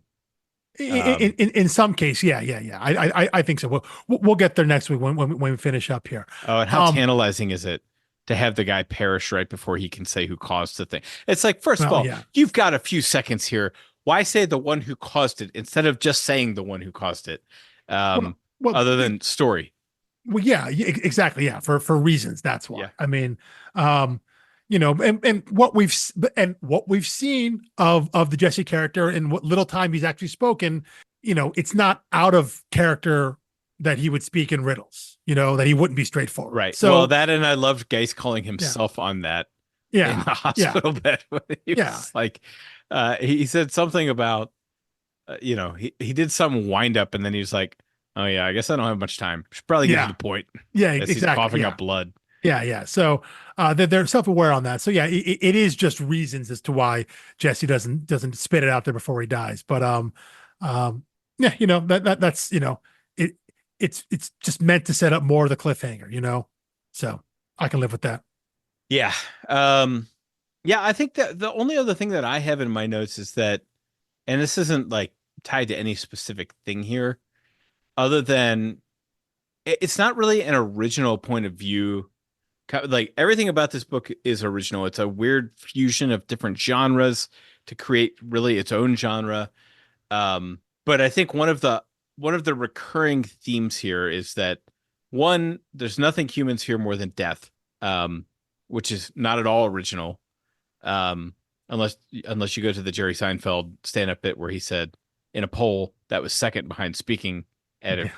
In some case, yeah. I think so. We'll get there next week when we finish up here. Oh, and how Um, tantalizing is it to have the guy perish right before he can say who caused the thing? It's like, first of well, all, yeah. you've got a few seconds here. Why say the one who caused it instead of just saying the one who caused it? Well, well, Other than story. well, yeah, exactly. Yeah, for reasons. That's why. Yeah. I mean, um, and what we've seen of the Jesse character and what little time he's actually spoken, it's not out of character that he would speak in riddles. That he wouldn't be straightforward. Right. So Well, that and I loved Geist calling yeah, himself on that in yeah, the yeah, hospital bed. He yeah, was like, he said something about, he did some wind up and then he was like, oh yeah, I guess I don't have much time. Should probably get to yeah, the point. yeah, As he's exactly. coughing Yeah. up blood. Yeah. So they're self-aware on that. So yeah, it is just reasons as to why Jesse doesn't spit it out there before he dies. But yeah, that's it. It's just meant to set up more of the cliffhanger. So I can live with that. Yeah. Yeah, I think that the only other thing that I have in my notes is that, and this isn't like tied to any specific thing here, other than it's not really an original point of view. Like everything about this book is original. It's a weird fusion of different genres to create really its own genre. But I think one of the recurring themes here is that one, there's nothing humans fear more than death, which is not at all original. Um, unless you go to the Jerry Seinfeld stand-up bit where he said in a poll that was second behind speaking at a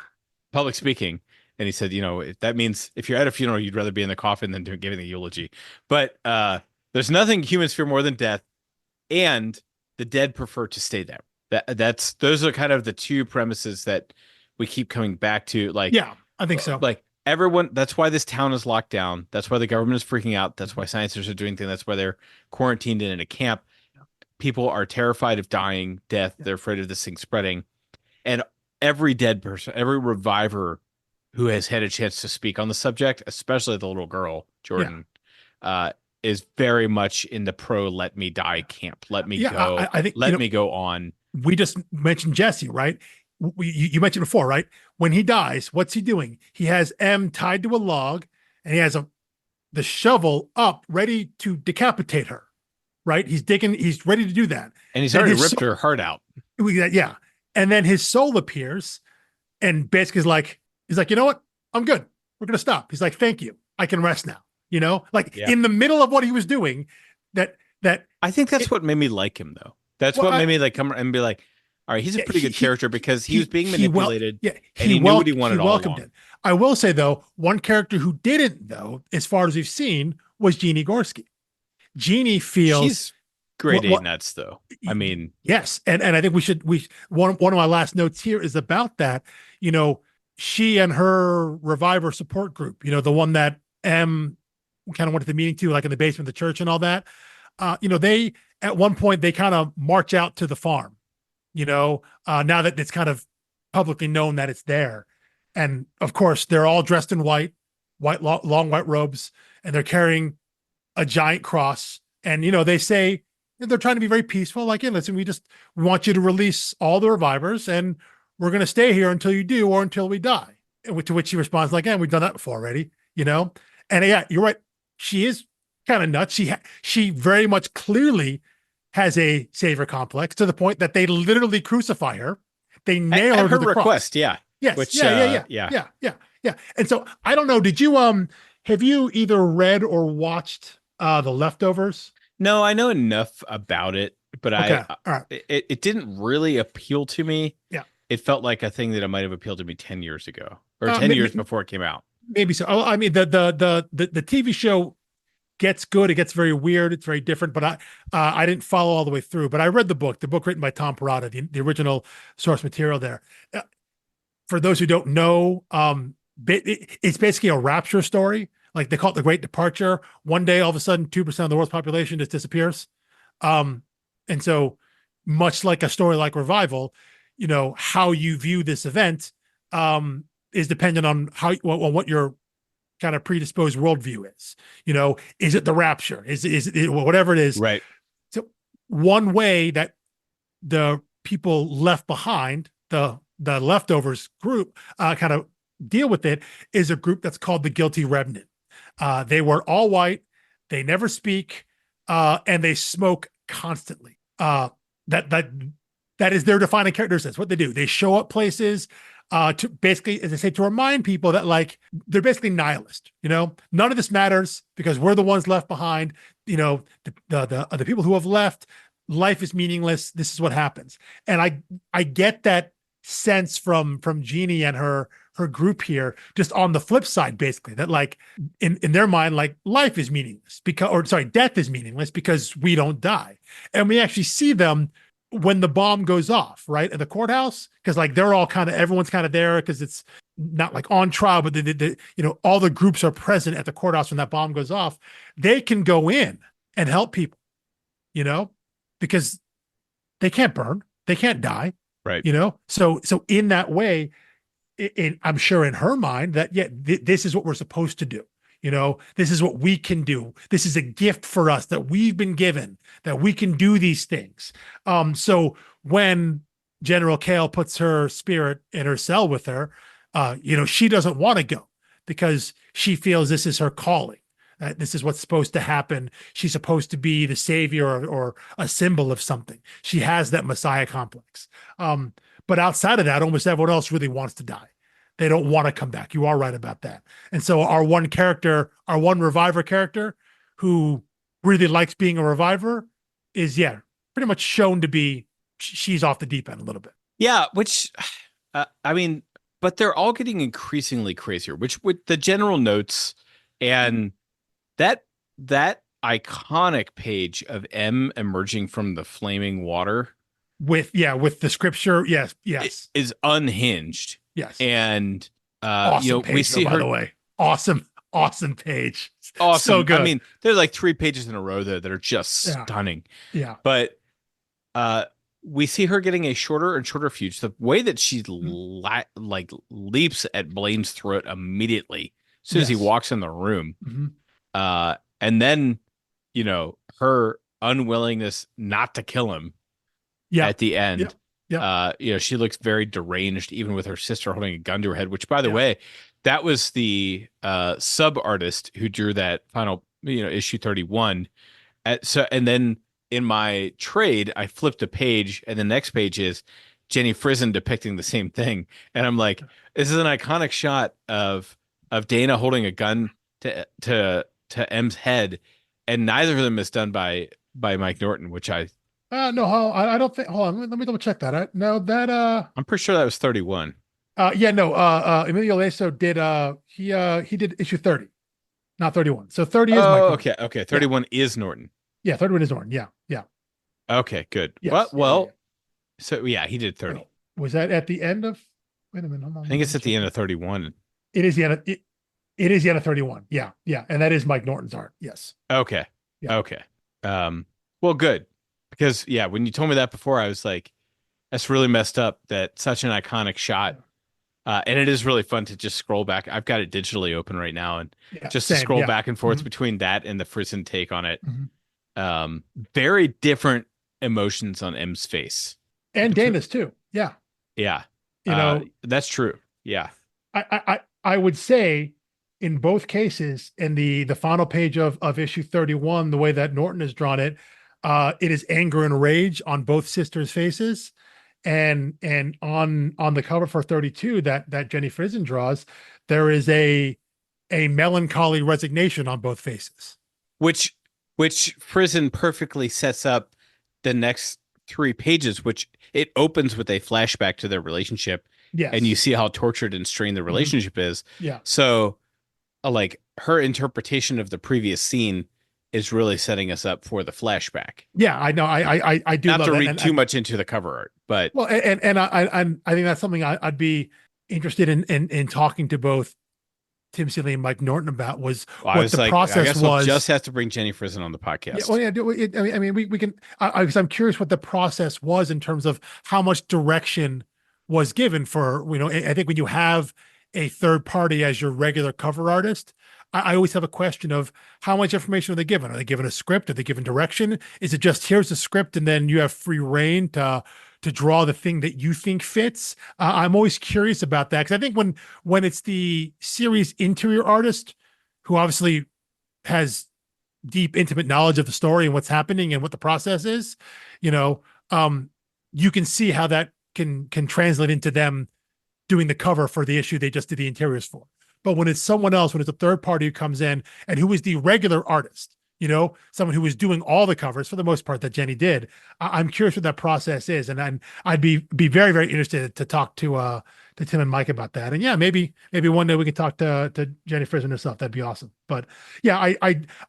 public speaking, and he said, that means if you're at a funeral, you'd rather be in the coffin than giving the eulogy. But there's nothing humans fear more than death, and the dead prefer to stay there. Those are kind of the two premises that we keep coming back to. Like, Yeah, I think so. like everyone, that's why this town is locked down. That's why the government is freaking out. That's why scientists are doing things. That's why they're quarantined in a camp. People are terrified of dying, death. They're afraid of this thing spreading. And every dead person, every reviver who has had a chance to speak on the subject, especially the little girl, Jordan, is very much in the pro let me die camp. Let me go. I think let me go on. we just mentioned Jesse, right? you mentioned before, right? When he dies, what's he doing? He has M tied to a log, and he has the shovel up, ready to decapitate her. Right? He's digging. He's ready to do that. And he's Then already his ripped her heart out. yeah, and then his soul appears, and basically is like, he's like, you know what? I'm good. We're gonna stop. He's like, thank you. I can rest now. Like Yeah. in the middle of what he was doing, that I think that's it, what made me like him, though. That's well, what made me like come and be like, all right, he's a yeah, pretty good character because he was being manipulated and he he knew what he he wanted all welcomed along. it. I will say though, one character who didn't though, as far as we've seen, was Jeannie Gorski. Jeannie feels She's grade A nuts, though. I mean, yes, and I think we one of my last notes here is about that. You know, she and her reviver support group. The one that M kind of went to the meeting to, like in the basement of the church and all that. They at one point they kind of march out to the farm. Now that it's kind of publicly known that it's there, and of course they're all dressed in white long white robes, and they're carrying a giant cross. And they say they're trying to be very peaceful. Like, hey, listen, we want you to release all the revivers, and we're going to stay here until you do, or until we die. And to which he responds like, "Yeah, we've done that before already." And yeah, you're right. She is kind of nuts. She very much clearly has a savior complex to the point that they literally crucify her. They nail her to the request, cross. yeah. Yes. Which, Yeah. And so I don't know. Did you have you either read or watched The Leftovers? No, I know enough about it, but Okay. All right. it didn't really appeal to me. Yeah. It felt like a thing that it might have appealed to me 10 years ago or 10 years before it came out. Maybe so. I mean, the TV show gets good. It gets very weird. It's very different, but I didn't follow all the way through, but I read the book written by Tom Perrotta, the original source material there. For those who don't know, it's basically a rapture story. Like they call it the Great Departure. One day, all of a sudden, 2% of the world's population just disappears. And so much like a story like Revival, how you view this event is dependent on what your kind of predisposed worldview is. Is it the rapture? Is it whatever it is? Right. So one way that the people left behind, the leftovers group, kind of deal with it is a group that's called the Guilty Remnant. They were all white, they never speak, and they smoke constantly. That is their defining characteristics. What they do, they show up places to basically, as I say, to remind people that like they're basically nihilist. None of this matters because we're the ones left behind. The people who have left, life is meaningless. This is what happens, and I get that sense from Jeannie and her group here. Just on the flip side, basically, that like in their mind, like life is meaningless death is meaningless because we don't die, and we actually see them when the bomb goes off, right, at the courthouse, because like they're all everyone's kind of there because it's not like on trial, but all the groups are present at the courthouse when that bomb goes off. They can go in and help people, because they can't burn, they can't die, right? So in that way, I'm sure in her mind that this is what we're supposed to do. This is what we can do. This is a gift for us that we've been given, that we can do these things. So when General Kale puts her spirit in her cell with her, she doesn't want to go because she feels this is her calling. This is what's supposed to happen. She's supposed to be the savior or a symbol of something. She has that Messiah complex. But outside of that, almost everyone else really wants to die. They don't want to come back. You are right about that. And so our one reviver character who really likes being a reviver is, pretty much shown to be, she's off the deep end a little bit. Yeah, which, I mean, but they're all getting increasingly crazier, which with the general notes and that iconic page of M emerging from the flaming water with the scripture. Yes. Is unhinged. Yes. And awesome page, we see by her, the way. Awesome page. Awesome. So good. I mean, there's like 3 pages in a row there that are just stunning. Yeah. But we see her getting a shorter and shorter fuse. The way that she like leaps at Blaine's throat immediately as soon as he walks in the room. Mm-hmm. And then, her unwillingness not to kill him at the end. Yep. She looks very deranged, even with her sister holding a gun to her head, which, by the Yeah. way, that was the sub artist who drew that final, issue 31. And then in my trade, I flipped a page, and the next page is Jenny Frison depicting the same thing. And I'm like, this is an iconic shot of Dana holding a gun to M's head, and neither of them is done by Mike Norton, which No, I don't think. Hold on, let me double check that. No, that I'm pretty sure that was 31. yeah, no, Emilio Leso did he did issue 30, not 31. So 30 is Mike Oh, Norton. okay, okay. Yeah, 31 is Norton. yeah, 31 is Norton. Yeah, yeah, Okay, good. Well, yes, yeah. so yeah, he did 30. Oh, was that at the end of? Wait a minute, hold on, I let me think it's double at the check end that. of 31. It is the end of it is the end of 31. Yeah, yeah, and that is Mike Norton's art. Yes, Okay. yeah, Okay. Well, good. Because yeah, when you told me that before, I was like, that's really messed up. That such an iconic shot. And it is really fun to just scroll back. I've got it digitally open right now, and yeah, just to same. scroll Yeah, back and forth hmm between that and the Frison take on it. hmm Very different emotions on M's face. and Dana's too. Yeah, Yeah. you know, That's true. Yeah. I would say in both cases, in the final page of issue 31, the way that Norton has drawn it, it is anger and rage on both sisters' faces. And on the cover for 32 that Jenny Frison draws, there is a melancholy resignation on both faces. which which Frison perfectly sets up the next three pages, which it opens with a flashback to their relationship, and you Yes. see how tortured and strained the Mhm. relationship is. Yeah. So, like her interpretation of the previous scene is really setting us up for the flashback. Yeah, I know. I do Not love to that. read too much into the cover art, but Well, and I think that's something I'd be interested in talking to both Tim Seeley and Mike Norton about was I what was the like, I process guess we'll just was. have to bring Jenny Frison on the Yeah, well, podcast. yeah. I mean, we can. Because I'm curious what the process was in terms of how much direction was given for. I think when you have a third party as your regular cover artist, I always have a question of how much information are they given? Are they given a script? Are they given direction? Is it just here's the script and then you have free reign to draw the thing that you think fits? I'm always curious about that because I think when it's the series interior artist who obviously has deep, intimate knowledge of the story and what's happening and what the process is, you know, you can see how that can translate into them doing the cover for the issue they just did the interiors for. But when it's someone else, when it's a third party who comes in and who is the regular artist, someone who is doing all the covers for the most part that Jenny did, I'm curious what that process is, and I'd be very very interested to talk to Tim and Mike about that. And yeah, maybe one day we can talk to Jenny Frison herself. That'd be awesome. But yeah,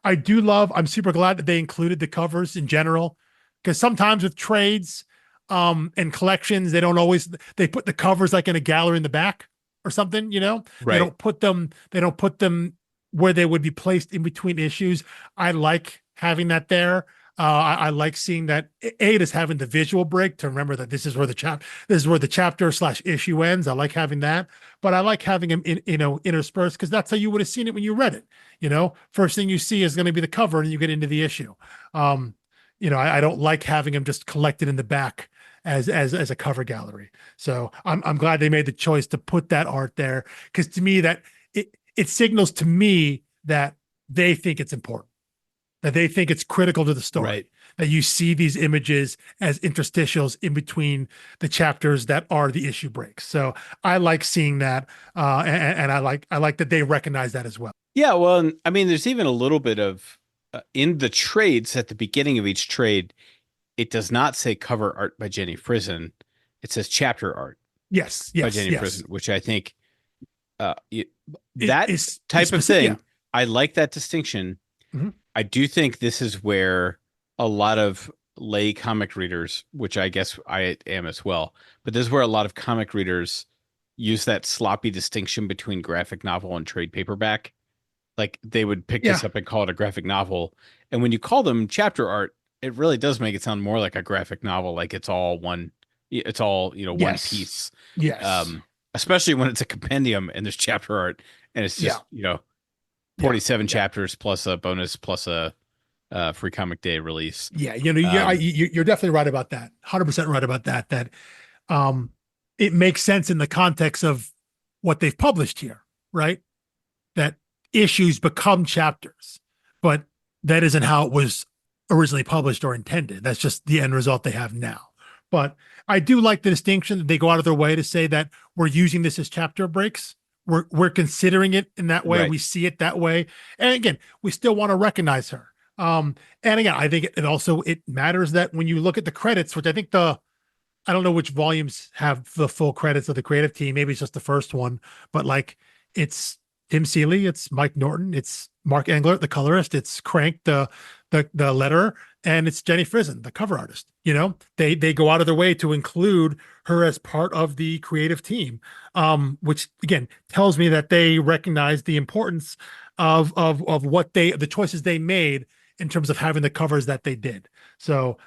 I do love. I'm super glad that they included the covers in general, because sometimes with trades and collections, they put the covers like in a gallery in the back or something. They Right. don't put them where they would be placed in between issues. I like having that there. I like seeing that it is having the visual break to remember that this is where the chapter/issue ends. I like having that, but I like having them interspersed because that's how you would have seen it when you read it. First thing you see is going to be the cover, and you get into the issue. I don't like having them just collected in the back as a cover gallery. So I'm glad they made the choice to put that art there, because to me that it signals to me that they think it's important, that they think it's critical to the story, Right. that you see these images as interstitials in between the chapters that are the issue breaks. So I like seeing that, and I like that they recognize that as well. Yeah, well, and I mean, there's even a little bit of in the trades at the beginning of each trade, it does not say cover art by Jenny Frison. It says chapter art Yes, by yes, Jenny yes. Frison, which I think uh, it, It that is type of specific. thing, I like that distinction. Mhm. I do think this is where a lot of lay comic readers, which I guess I am as well, but this is where a lot of comic readers use that sloppy distinction between graphic novel and trade paperback. Like they would pick Yeah. this up and call it a graphic novel. And when you call them chapter art, it really does make it sound more like a graphic novel, like it's all, one Yes. piece. Yes. Um, Especially when it's a compendium and there's chapter art and it's Yeah. just, Yeah. 47 Yeah. chapters plus a bonus plus a free comic day release. Yeah. You're definitely right about that. 100% right about that. That um, it makes sense in the context of what they've published here, right? That issues become chapters, but that isn't how it was originally published or intended. That's just the end result they have now. But I do like the distinction that they go out of their way to say that we're using this as chapter breaks. We're considering it in that way. Right. We see it that way. And again, we still want to recognize her. And again, I think it also it matters that when you look at the credits, which I think I don't know which volumes have the full credits of the creative team. Maybe it's just the first one, but like it's Tim Seeley, it's Mike Norton, it's Mark Englert, the colorist, it's Crank, the letterer, and it's Jenny Frison, the cover artist. You know, they go out of their way to include her as part of the creative team, which again tells me that they recognize the importance of what the choices they made in terms of having the covers that they did. So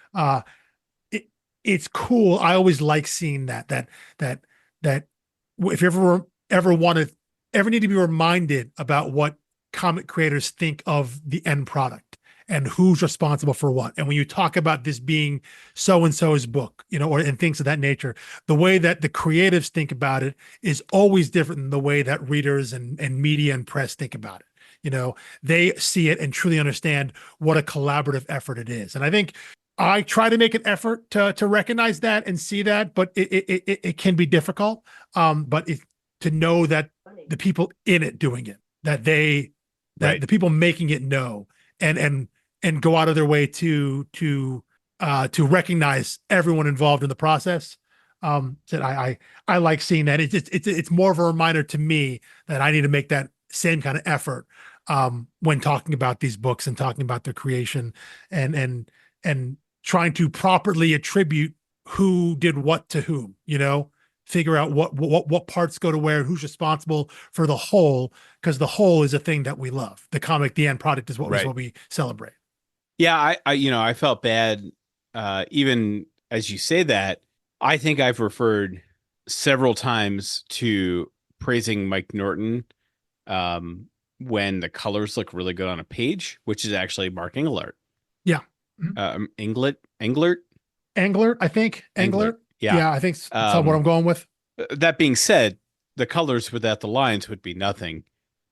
it's cool. I always like seeing that if you ever want to ever need to be reminded about what comic creators think of the end product and who's responsible for what. And when you talk about this being so and so's book, you know, or and things of that nature, the way that the creatives think about it is always different than the way that readers and media and press think about it. You know, they see it and truly understand what a collaborative effort it is. And I think I try to make an effort to recognize that and see that, but it can be difficult. But to know that the people in it doing it, that Right. the people making it know and go out of their way to recognize everyone involved in the process. That I like seeing that. It's more of a reminder to me that I need to make that same kind of effort when talking about these books and talking about their creation and trying to properly attribute who did what to whom, you know, figure out what parts go to where, who's responsible for the whole, because the whole is a thing that we love. The comic, the end product is Right. what we celebrate. Yeah, I felt bad, even as you say that. I think I've referred several times to praising Mike Norton, when the colors look really good on a page, which is actually Mark Englert. Yeah. Mhm. Englert, Angler, I think. Englert. Angler. Yeah. Yeah, I think that's what I'm going with. That being said, the colors without the lines would be nothing.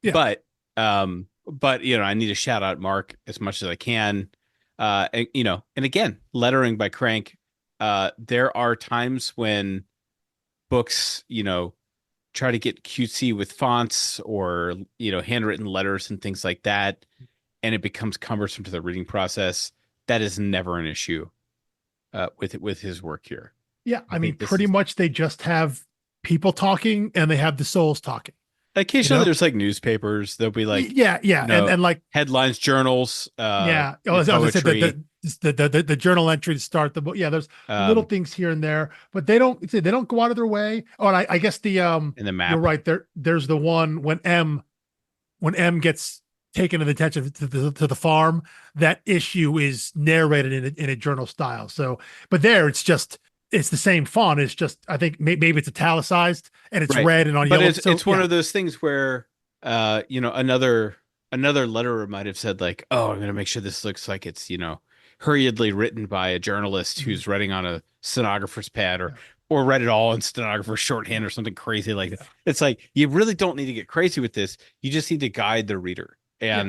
Yeah. But I need to shout out Mark as much as I can. And again, lettering by Crank. There are times when books, try to get cutesy with fonts or, handwritten letters and things like that, and it becomes cumbersome to the reading process. That is never an issue with his work here. Yeah. I mean, think this pretty is much they just have people talking and they have the souls talking. occasionally know? there's like newspapers. There'll be like, Yeah. And like, headlines, journals, yeah. As I said, poetry. the journal entry to start the book. Yeah. There's little um, things here and there, but they don't go out of their way. Oh, and I guess in the you're map. right there. There's the one when M gets taken to the attention to the farm, that issue is narrated in a journal style. So, but there it's the same font. It's just, I think maybe it's italicized and it's Right. red and on But yellow. it's one of those things where another letterer might have said like, "Oh, I'm going to make sure this looks like it's, hurriedly written by a journalist Mhm. who's writing on a stenographer's pad Yeah. or read it all in stenographer's shorthand or something crazy like that." It's like you really don't need to get crazy with this. You just need to guide the reader. Yeah.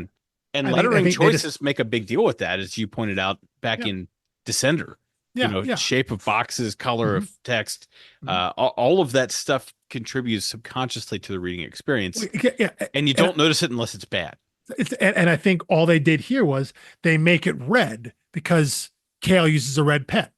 And I lettering think they just, choices make a big deal with that, as you pointed out back yeah, in Descender. yeah. Shape of boxes, color Mhm. of text, Mhm. all of that stuff contributes subconsciously to the reading experience, Yeah. and you And don't notice it unless it's bad. and I think all they did here was they make it red because Kale uses a red pen.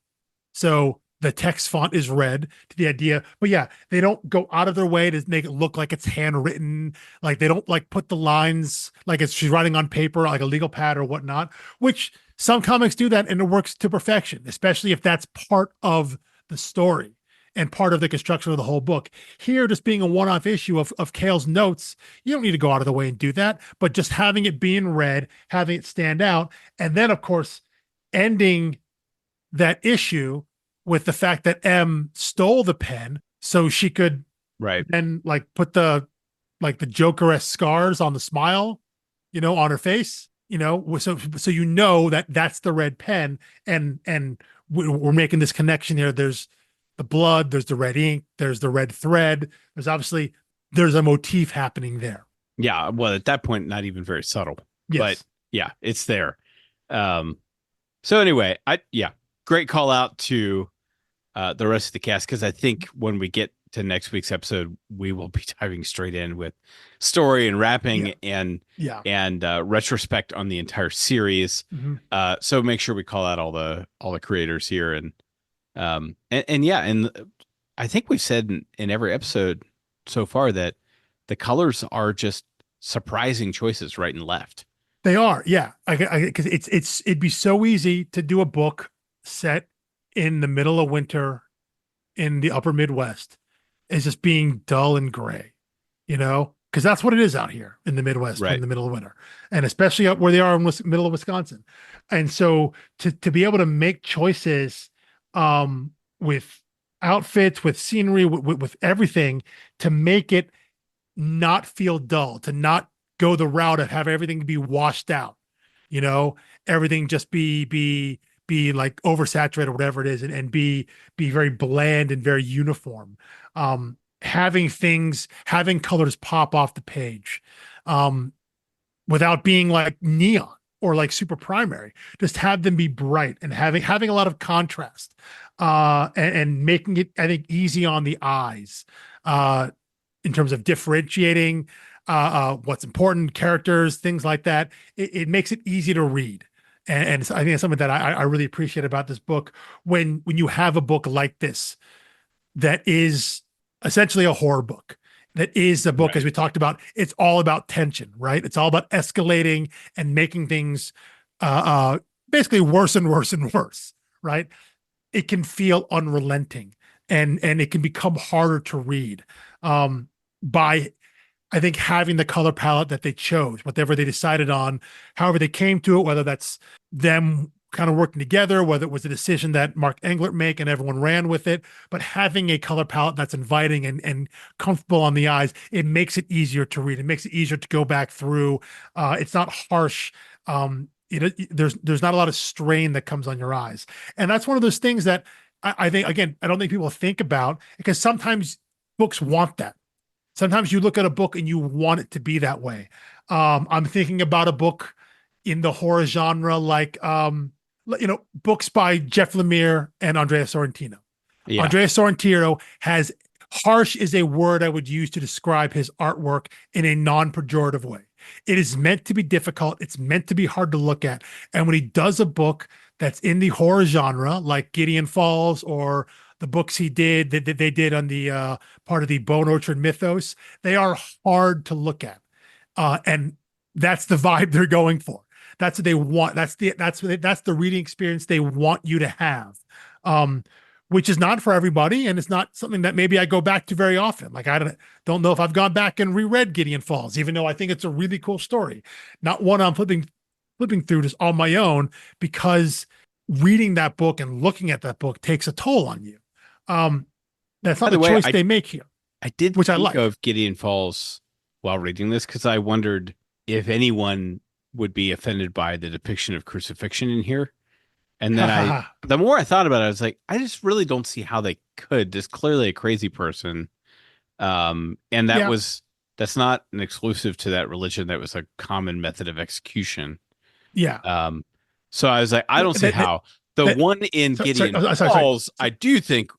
So the text font is red to the idea, but yeah, they don't go out of their way to make it look like it's handwritten. Like they don't like put the lines like it's she's writing on paper, like a legal pad or whatnot, which some comics do that and it works to perfection, especially if that's part of the story and part of the construction of the whole book. Here, just being a one-off issue of Kale's notes, you don't need to go out of the way and do that, but just having it be in red, having it stand out, and then of course ending that issue with the fact that M stole the pen so she could Right. then like put the Joker-esque scars on the smile, on her face, so that that's the red pen, and we're making this connection here. There's the blood, there's the red ink, there's the red thread. There's a motif happening there. Yeah, well, at that point, not even very subtle, but Yes. yeah, it's there. Um, so anyway, great call out to the rest of the cast, because I think when we get to next week's episode, we will be diving straight in with story and Yeah. wrapping and Yeah. retrospect on the entire series. Mm-hmm. So make sure we call out all the creators here, and yeah, and I think we've said in every episode so far that the colors are just surprising choices right and left. They are, yeah. Because it'd be so easy to do a book set in the middle of winter in the upper Midwest as just being dull and gray, because that's what it is out here in the Midwest in Right. the middle of winter, and especially up where they are in the middle of Wisconsin. And so to be able to make choices with outfits, with scenery, with everything to make it not feel dull, to not go the route of have everything be washed out, you know, everything just be like oversaturated or whatever it is, and be very bland and very uniform. Having colors pop off the page, without being like neon or like super primary, just have them be bright and having a lot of contrast, and making it, I think, easy on the eyes, in terms of differentiating what's important, characters, things like that. It makes it easy to read. And so I think it's something that I really appreciate about this book. When you have a book like this, that is essentially a horror book, that is a book, Right. as we talked about, it's all about tension, right? It's all about escalating and making things basically worse and worse and worse, right? It can feel unrelenting, and it can become harder to read, by, I think, having the color palette that they chose, whatever they decided on, however they came to it, whether that's them kind of working together, whether it was a decision that Mark Englert made and everyone ran with it, but having a color palette that's inviting and comfortable on the eyes, it makes it easier to read. It makes it easier to go back through. It's not harsh. There's not a lot of strain that comes on your eyes. And that's one of those things that I think, again, I don't think people think about, because sometimes books want that. Sometimes you look at a book and you want it to be that way. I'm thinking about a book in the horror genre, like, books by Jeff Lemire and Andrea Sorrentino. Yeah. Andrea Sorrentino has, harsh is a word I would use to describe his artwork in a non-pejorative way. It is meant to be difficult. It's meant to be hard to look at. And when he does a book that's in the horror genre, like Gideon Falls, or the books he did that they did on the part of the Bone Orchard mythos, they are hard to look at, and that's the vibe they're going for. That's what they want. That's the reading experience they want you to have, which is not for everybody, and it's not something that maybe I go back to very often. Like, I don't know if I've gone back and reread Gideon Falls, even though I think it's a really cool story. Not one I'm flipping through just on my own, because reading that book and looking at that book takes a toll on you. That's not the choice they make here. I did which think I like. of Gideon Falls while reading this, because I wondered if anyone would be offended by the depiction of crucifixion in here. And then the more I thought about it, I was like, I just really don't see how they could. There's clearly a crazy person. And that's not an exclusive to that religion. That was a common method of execution. Yeah. So I was like, I don't see how. The one in Gideon Falls, I do think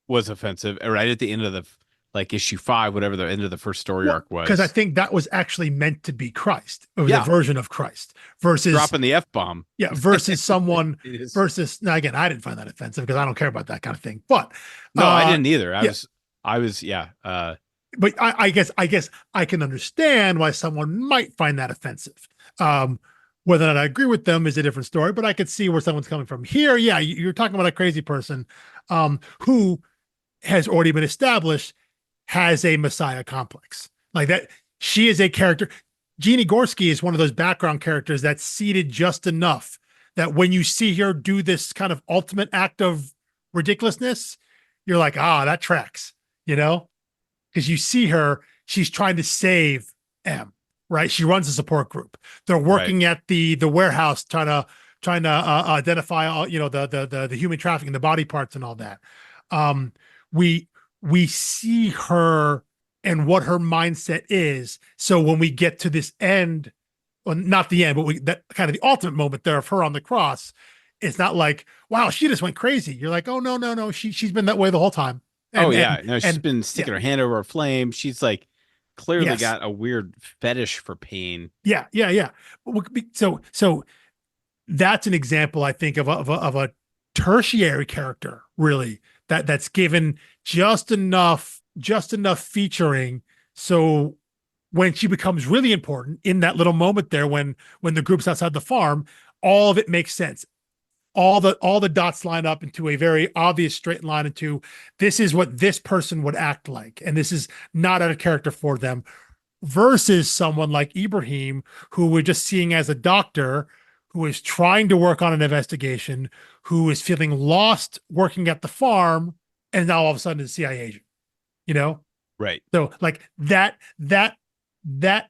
was offensive, right at the end of the, like, issue 5, whatever the end of the first story arc was. Because I think that was actually meant to be Christ. It was a version of Christ versus dropping the F-bomb. Yeah. Versus someone versus, now again, I didn't find that offensive because I don't care about that kind of thing. But no, I didn't either. I was. But I guess I can understand why someone might find that offensive. Whether or not I agree with them is a different story, but I could see where someone's coming from. Here, yeah, you're talking about a crazy person who has already been established has a messiah complex. Like that, she is a character. Jeannie Gorski is one of those background characters that's seated just enough that when you see her do this kind of ultimate act of ridiculousness, you're like, that tracks, because you see her, she's trying to save M. Right, she runs a support group. They're working at the warehouse, trying to identify all, the human trafficking, the body parts, and all that. we we see her and what her mindset is. So when we get to this end, well, not the end, but that kind of the ultimate moment there of her on the cross, it's not like, wow, she just went crazy. You're like, oh no, no, no, she's been that way the whole time. Oh And yeah, no, she's and been yeah, sticking her hand over a flame. She's like clearly yes, got a weird fetish for pain. yeah, yeah, yeah. So that's an example, I think, of a tertiary character, really, that's given just enough featuring. So when she becomes really important in that little moment there, when the group's outside the farm, all of it makes sense. All the dots line up into a very obvious straight line into this is what this person would act like, and this is not out of character for them, versus someone like Ibrahim, who we're just seeing as a doctor who is trying to work on an investigation, who is feeling lost working at the farm, and now all of a sudden is a CIA agent, you know? Right. So like that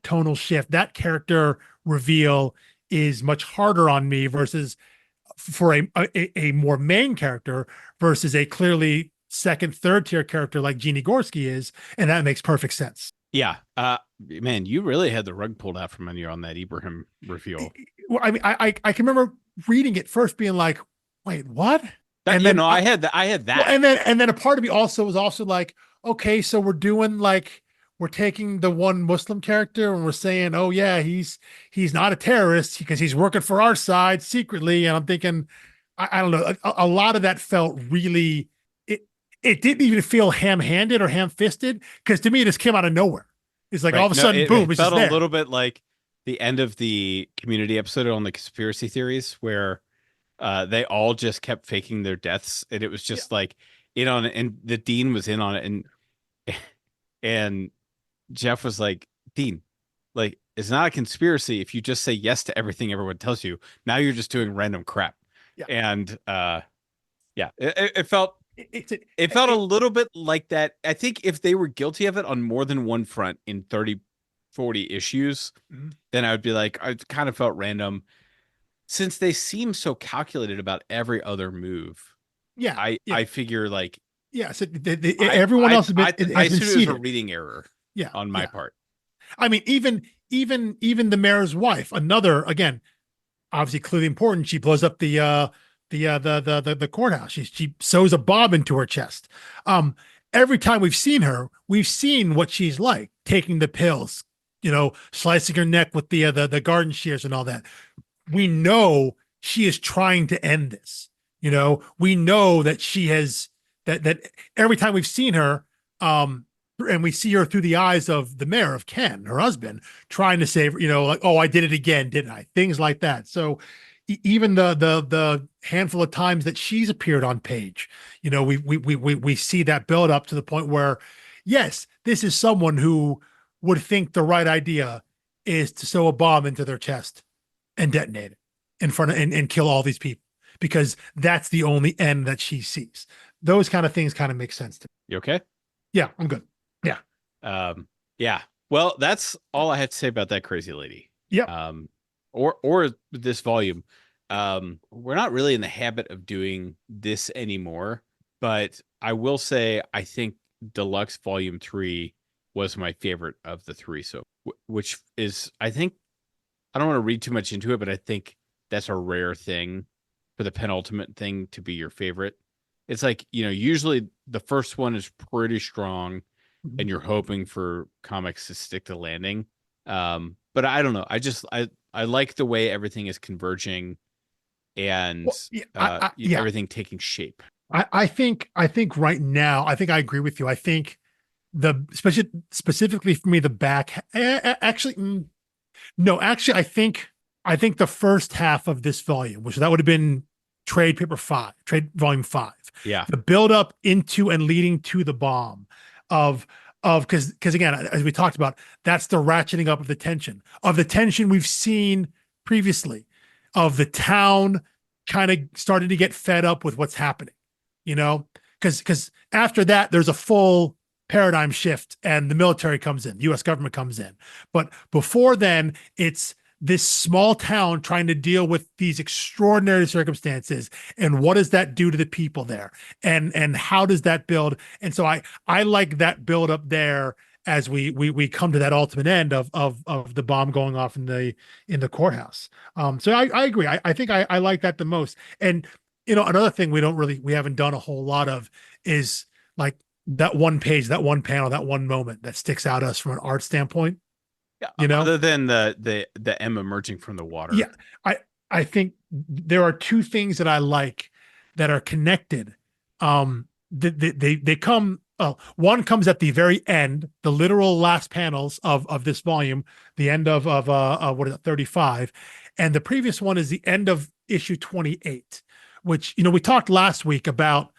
tonal shift, that character reveal is much harder on me versus for a more main character versus a clearly second, third tier character like Jeannie Gorski is, and that makes perfect sense. Yeah. Man, you really had the rug pulled out from under you on that Ibrahim reveal. Well, I mean, I can remember reading it first, being like, "Wait, what?" That, And you then know, I had that. I had well, that. and then a part of me also was also like, "Okay, so we're doing like we're taking the one Muslim character and we're saying, oh yeah, he's not a terrorist because he's working for our side secretly." And I'm thinking, I don't know, a lot of that felt really it didn't even feel ham-handed or ham-fisted because to me it just came out of nowhere. It's like all Right. of a No, sudden, boom, it it's felt just a there. little bit like the end of the Community episode on the conspiracy theories, where they all just kept faking their deaths, and it was Yeah. just like in on it, and the dean was in on it, and Jeff was like, Dean, like it's not a conspiracy if you just say yes to everything everyone tells you. Now you're just doing random crap, Yeah. and yeah, it felt It's it felt a little bit like that. I think if they were guilty of it on more than one front in 30, 40 issues, mhm. then I would be like, I kind of felt random. Since they seem so calculated about every other move, Yeah. Yeah. I figure like Yeah. So everyone else I has been assume it was a seated. reading error Yeah. on my Yeah. part. I mean, even the mayor's wife, another again, obviously clearly important. She blows up the courthouse. She sews a bob into her chest. Um, every time we've seen her, we've seen what she's like, taking the pills, slicing her neck with the garden shears and all that. We know she is trying to end this. We know that she has that every time we've seen her, and we see her through the eyes of the mayor, of Ken, her husband, trying to save her, like, oh, I did it again, didn't I? Things like that. So even the handful of times that she's appeared on page, we see that build up to the point where, yes, this is someone who would think the right idea is to sew a bomb into their chest and detonate it in front of and kill all these people because that's the only end that she sees. Those kind of things kind of make sense to me. You okay? Yeah, I'm good. Yeah. Yeah. Well, that's all I have to say about that crazy lady. Yep. Or this volume. We're not really in the habit of doing this anymore, but I will say I think Deluxe Volume 3 was my favorite of the three. So, which is, I think, I don't want to read too much into it, but I think that's a rare thing for the penultimate thing to be your favorite. It's like, usually the first one is pretty strong and you're hoping for comics to stick the landing. But I don't know. I like the way everything is converging and Well, yeah, everything taking shape. I think right now, I think I agree with you. I think specifically for me, the back, actually, no, actually, I think the first half of this volume, which that would have been trade volume 5, Yeah. the build up into and leading to the bomb of because again, as we talked about, that's the ratcheting up of the tension we've seen previously, of the town kind of starting to get fed up with what's happening, because after that there's a full paradigm shift and the military comes in, the US government comes in. But before then, it's this small town trying to deal with these extraordinary circumstances, and what does that do to the people there, and how does that build? And so I like that build up there as we come to that ultimate end of the bomb going off in the courthouse. So I agree. I think I like that the most. And another thing we haven't done a whole lot of is like that one page, that one panel, that one moment that sticks out to us from an art standpoint. Yeah, You know, other than the M emerging from the water. yeah, I think there are two things that I like that are connected. They come. One comes at the very end, the literal last panels of this volume, the end of what is it, 35, and the previous one is the end of issue 28, which we talked last week about.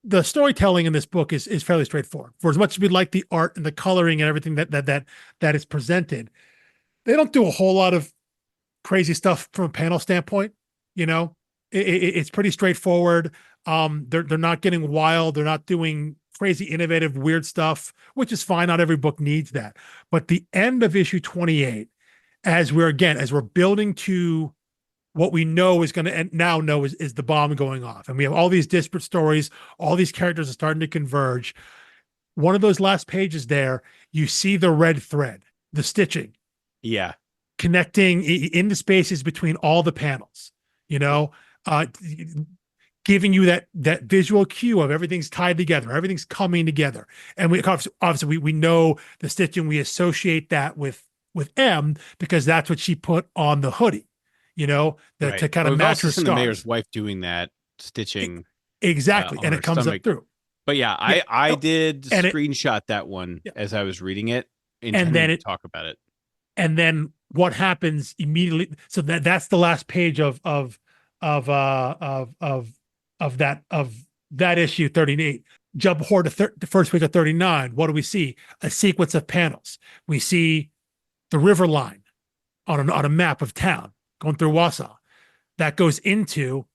The storytelling in this book is fairly straightforward. For as much as we like the art and the coloring and everything that is presented, they don't do a whole lot of crazy stuff from a panel standpoint. It's pretty straightforward. They're not getting wild. They're not doing crazy, innovative, weird stuff, which is fine. Not every book needs that. But the end of issue 28, as we're building to what we know is going to now know is the bomb going off, and we have all these disparate stories. All these characters are starting to converge. One of those last pages there, you see the red thread, the stitching, Yeah, connecting in the spaces between all the panels. Uh, Giving you that visual cue of everything's tied together, everything's coming together, and we obviously we know the stitching. We associate that with M because that's what she put on the hoodie. right. To kind of We've match also her seen the scars. mayor's wife doing that stitching Exactly, on and her it comes stomach. up through. But yeah, Yeah. I Oh, did and it screenshot that one yeah. as I was reading it, and then intending to talk about it. and then what happens immediately? So that's the last page of that issue 38. Jump forward to the first week of 39. What do we see? A sequence of panels. We see the river line on a map of town going through Wausau. That goes into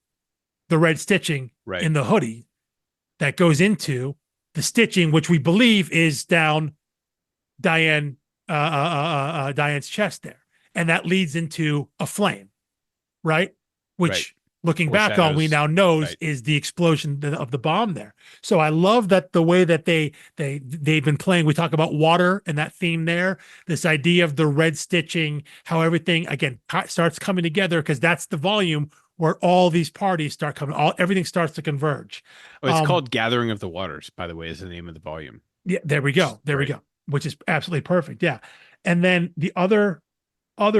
the red stitching Right. in the hoodie. That goes into the stitching, which we believe is down Diane's chest there, and that leads into a flame, right? Which, Right. looking back on, we Foreshadows. now knows Right. is the explosion of the bomb there. So I love that the way that they've been playing. We talk about water and that theme there. This idea of the red stitching, how everything again starts coming together, because that's the volume where all these parties start coming. Everything starts to converge. Oh, it's called Gathering of the Waters, by the way, is the name of the volume. Yeah, there we go. There we go. Which is absolutely perfect. Yeah. And then the other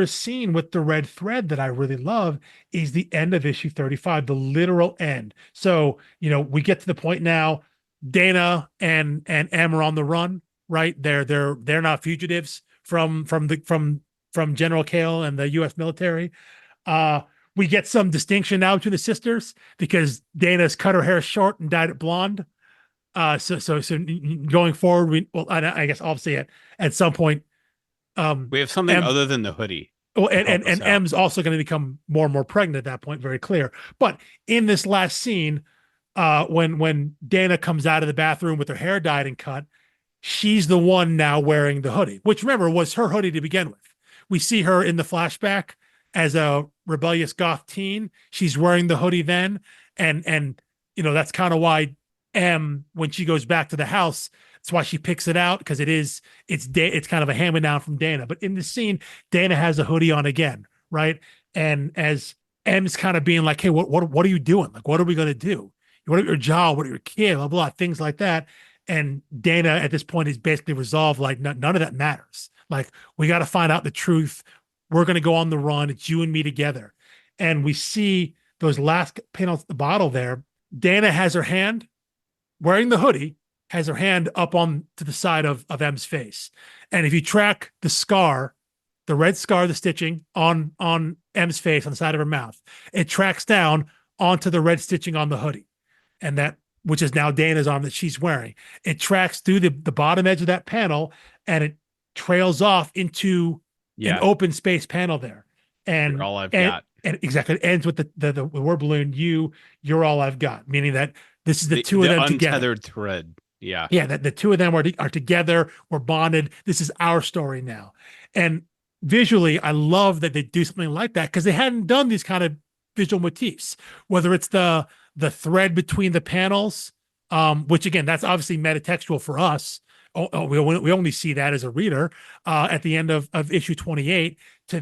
scene with the red thread that I really love is the end of issue 35, the literal end. So, we get to the point now, Dana and Em are on the run, right? They're not fugitives from General Kale and the US military. We get some distinction now between the sisters because Dana's cut her hair short and dyed it blonde. So going forward, I guess obviously at some point, We have something M, other than the hoodie. well, and M's also going to become more and more pregnant at that point, very clear. But in this last scene, when Dana comes out of the bathroom with her hair dyed and cut, she's the one now wearing the hoodie, which remember was her hoodie to begin with. We see her in the flashback as a rebellious goth teen. She's wearing the hoodie then, and that's kind of why M, when she goes back to the house, that's why she picks it out, because it's kind of a hand me down from Dana. But in the scene, Dana has a hoodie on again, right? And as M's kind of being like, "Hey, what are you doing? Like, what are we gonna do? What are your job? What are your kid? Blah blah, things like that." And Dana at this point is basically resolved, like none of that matters. Like, we got to find out the truth. We're gonna go on the run. It's you and me together. And we see those last panels at the bottle there. Dana has her hand wearing the hoodie, has her hand up on to the side of M's face. And if you track the scar, the red scar, the stitching on M's face on the side of her mouth, it tracks down onto the red stitching on the hoodie. And that, which is now Dana's arm that she's wearing. It tracks through the bottom edge of that panel, and it trails off into an open space panel there. And you're all I've got. And exactly, it ends with the word balloon, you're all I've got, meaning that this is the two of them together. Untethered thread. Yeah, that the two of them are together. We're bonded. This is our story now. And visually, I love that they do something like that because they hadn't done these kind of visual motifs, whether it's the thread between the panels, which again, that's obviously metatextual for us. We only see that as a reader at the end of issue 28 to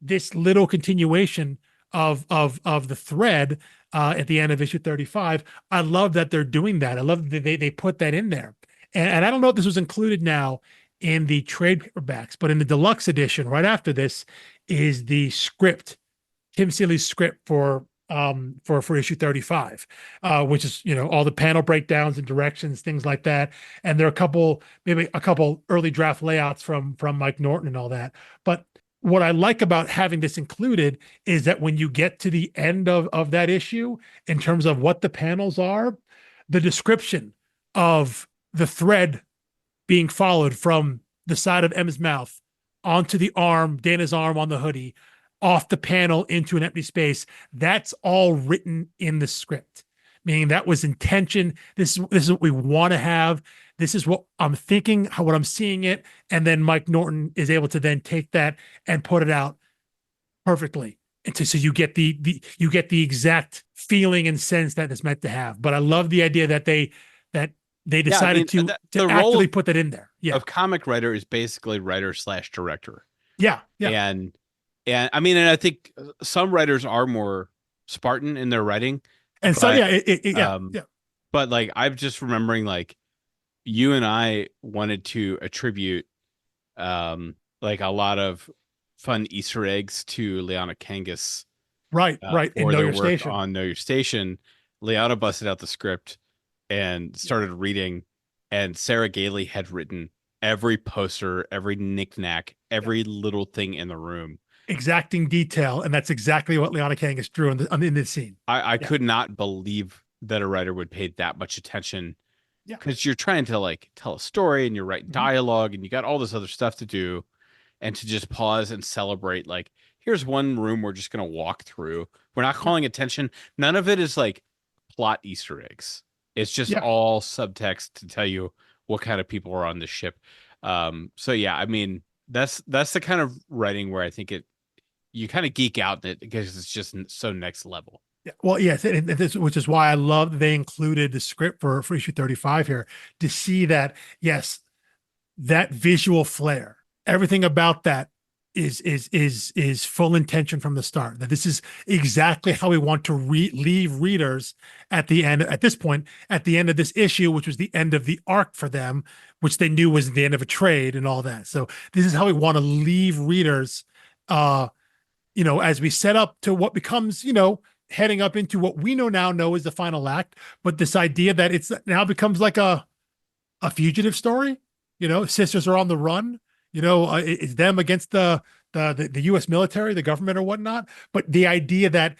this little continuation of the thread at the end of issue 35. I love that they're doing that. I love that they put that in there. And I don't know if this was included now in the trade paperbacks, but in the deluxe edition, right after this, is the script, Tim Seeley's script for issue 35, which is all the panel breakdowns and directions, things like that. And there are maybe a couple early draft layouts from Mike Norton and all that. But what I like about having this included is that when you get to the end of that issue, in terms of what the panels are, the description of the thread being followed from the side of M's mouth onto the arm, Dana's arm on the hoodie, off the panel into an empty space. That's all written in the script, meaning that was intention. This is what we want to have. This is what I'm thinking, what I'm seeing it. And then Mike Norton is able to then take that and put it out perfectly. And so you get the exact feeling and sense that it's meant to have. But I love the idea that they decided to actively put that in there. Yeah. Of comic writer is basically writer/director. Yeah. Yeah. And I mean, and I think some writers are more Spartan in their writing. And so, yeah. But like, I'm just remembering, like, you and I wanted to attribute like a lot of fun Easter eggs to Liana Kangas. Right. In Know Your Station. On Know Your Station. Liana busted out the script and started reading, and Sarah Gailey had written every poster, every knickknack, every little thing in the room. Exacting detail, and that's exactly what Liana Kangas drew in this scene. I could not believe that a writer would pay that much attention, because you're trying to like tell a story and you're writing dialogue and you got all this other stuff to do, and to just pause and celebrate, like, here's one room we're just going to walk through. We're not calling attention. None of it is like plot Easter eggs. It's just all subtext to tell you what kind of people are on the ship. So yeah, I mean, that's the kind of writing where I think you kind of geek out that because it's just so next level. Yeah. Well, yes, which is why I love that they included the script for issue 35 here, to see that, yes, that visual flair, everything about that is full intention from the start. That this is exactly how we want to leave readers at the end. At this point, at the end of this issue, which was the end of the arc for them, which they knew was the end of a trade and all that. So this is how we want to leave readers, as we set up to what becomes, heading up into what we know is the final act. But this idea that it's now becomes like a fugitive story. Sisters are on the run. It's them against the U.S. military, the government, or whatnot. But the idea that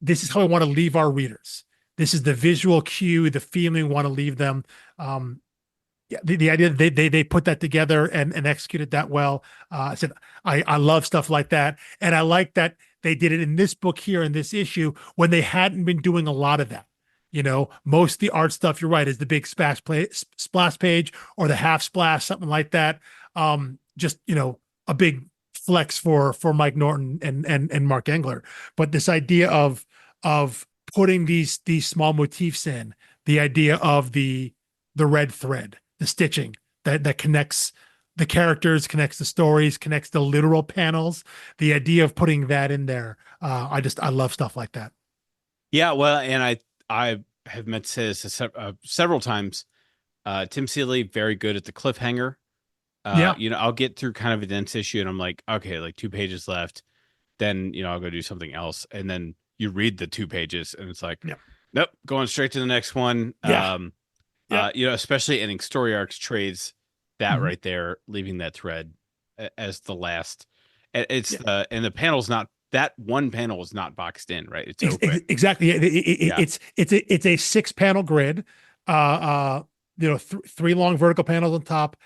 this is how we want to leave our readers. This is the visual cue, the feeling we want to leave them. The idea that they put that together and executed that well. I said I love stuff like that, and I like that they did it in this book here in this issue when they hadn't been doing a lot of that. Most of the art stuff, you're right, is the big splash page or the half splash, something like that. Just a big flex for Mike Norton and Mark Engler. But this idea of putting these small motifs in, the idea of the red thread, the stitching that connects the characters, connects the stories, connects the literal panels, the idea of putting that in there. I love stuff like that. Yeah, well, and I have meant to say this several times. Tim Seeley, very good at the cliffhanger. I'll get through kind of a dense issue and I'm like, okay, like 2 pages left. Then, I'll go do something else. And then you read the 2 pages and it's like, nope, going straight to the next one. Especially ending story arcs, trades, that right there, leaving that thread as the last. It's and the panel's not, that one panel is not boxed in, right? It's open. Exactly. It's a 6-panel grid. 3 long vertical panels on top,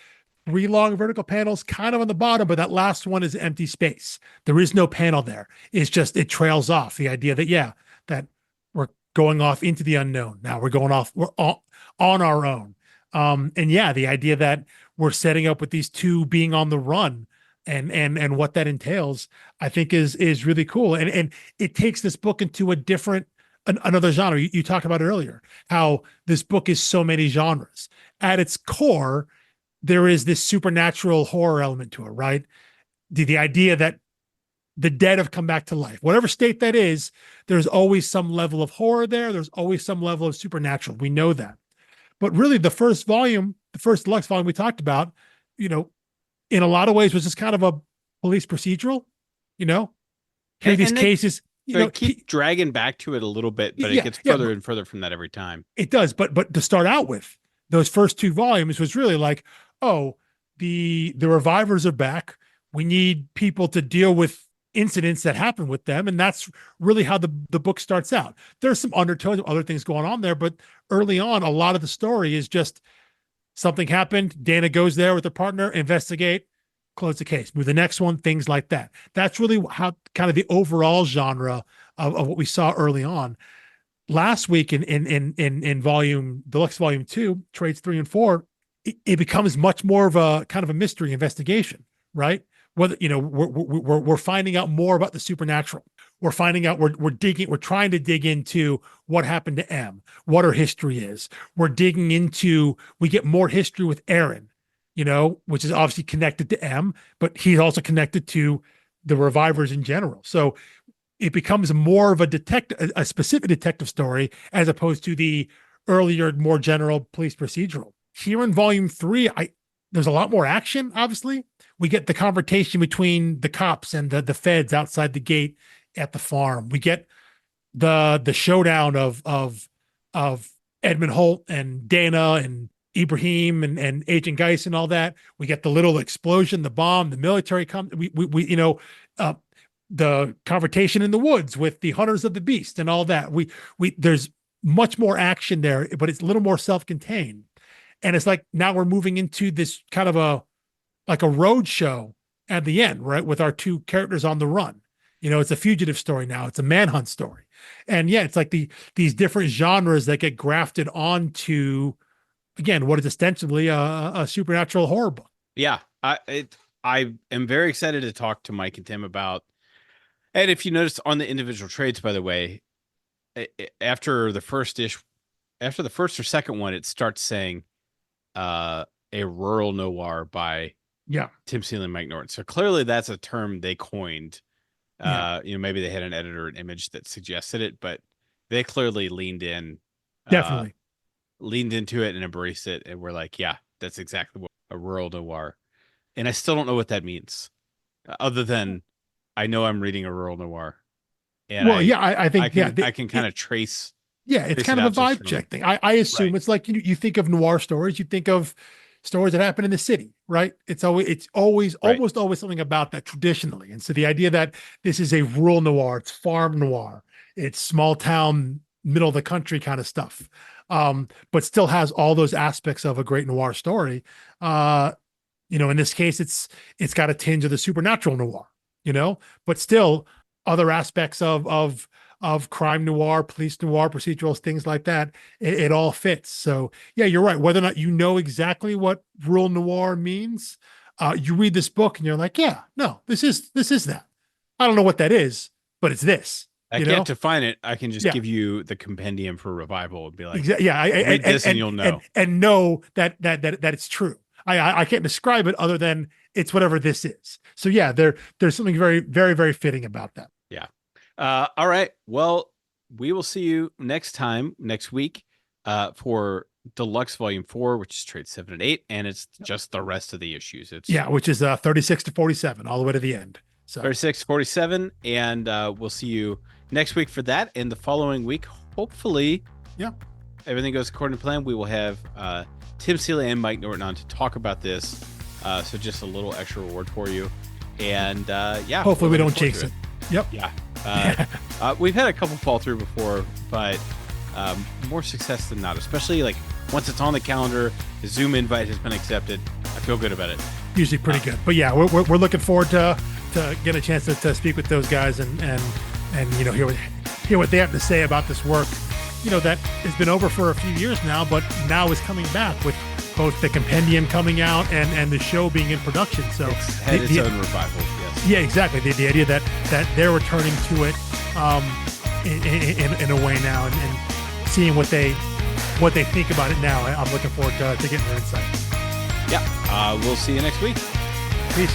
3 long vertical panels kind of on the bottom, but that last one is empty space. There is no panel there. It's just, it trails off. The idea that, that we're going off into the unknown. Now we're on our own. The idea that we're setting up with these two being on the run, and what that entails, I think is really cool. And it takes this book into a different another genre. You talked about it earlier, how this book is so many genres. At its core, there is this supernatural horror element to it, right? The idea that the dead have come back to life. Whatever state that is, there's always some level of horror there. There's always some level of supernatural. We know that. But really, the first volume, the first deluxe volume we talked about, you know, in a lot of ways was just kind of a police procedural, you know, here these cases, you know, keep dragging back to it a little bit, but it gets further and further from that every time. It does. But to start out with, those first two volumes was really like, oh, the revivers are back. We need people to deal with incidents that happen with them. And that's really how the book starts out. There's some undertones of other things going on there, but early on, a lot of the story is just something happened. Dana goes there with her partner, investigate, close the case, move the next one, things like that. That's really how kind of the overall genre of what we saw early on. Last week in volume, Deluxe Volume 2, trades 3 and 4, it becomes much more of a kind of a mystery investigation, right? Whether, you know, we're finding out more about the supernatural. We're finding out, we're trying to dig into what happened to M, what her history is. We're digging into, we get more history with Aaron, you know, which is obviously connected to M, but he's also connected to the revivers in general. So it becomes more of a specific detective story as opposed to the earlier, more general police procedural. Here in volume 3, there's a lot more action, obviously. We get the confrontation between the cops and the feds outside the gate at the farm. We get the showdown of Edmund Holt and Dana and Ibrahim and Agent Geis and all that. We get the little explosion, the bomb, the military comes. We you know, the confrontation in the woods with the hunters of the beast and all that. There's much more action there, but it's a little more self-contained. And it's like now we're moving into this kind of a road show at the end, right? With our two characters on the run. You know, it's a fugitive story now. It's a manhunt story. And yeah, it's like these different genres that get grafted onto, again, what is ostensibly a supernatural horror book. Yeah. I am very excited to talk to Mike and Tim about, and if you notice on the individual trades, by the way, after the first or second one, it starts saying a rural noir by Tim Seeley and Mike Norton. So clearly that's a term they coined. You know, maybe they had an editor, an image that suggested it, but they clearly leaned into it and embraced it. And we're like, yeah, that's exactly what a rural noir. And I still don't know what that means, other than I know I'm reading a rural noir. And I think I can kind of trace. Yeah, it's kind of a vibe check thing. I assume It's like you think of noir stories, you think of stories that happen in the city, right? It's always almost always something about that traditionally. And so the idea that this is a rural noir, it's farm noir, it's small town, middle of the country kind of stuff, but still has all those aspects of a great noir story. You know, in this case, it's got a tinge of the supernatural noir, you know, but still other aspects of crime noir, police noir, procedurals, things like that. It all fits. So yeah, you're right. Whether or not you know exactly what rural noir means, you read this book and you're like, yeah, no, this is that. I don't know what that is, but it's this. I can't define it. I can just give you the compendium for revival and be like, read this and you'll know. And know that it's true. I can't describe it other than it's whatever this is. So yeah, there's something very, very, very fitting about that. Yeah. All right. Well, we will see you next week, for Deluxe Volume 4, which is trade 7 and 8, and it's just the rest of the issues. Which is 36 to 47, all the way to the end. So 36 to 47, and we'll see you next week for that. And the following week, hopefully, everything goes according to plan. We will have Tim Seeley and Mike Norton on to talk about this. So just a little extra reward for you. And hopefully we don't jinx it. Yep. Yeah. We've had a couple fall through before, but more success than not, especially like once it's on the calendar, the Zoom invite has been accepted. I feel good about it. Usually pretty good. But yeah, we're looking forward to getting a chance to speak with those guys and you know, hear what they have to say about this work, you know, that has been over for a few years now, but now is coming back with both the compendium coming out and the show being in production. So It's had its own revival, yes. yeah, exactly. The idea that they're returning to it in a way now, and seeing what they think about it now. I'm looking forward to getting their insight. Yeah. We'll see you next week. Peace.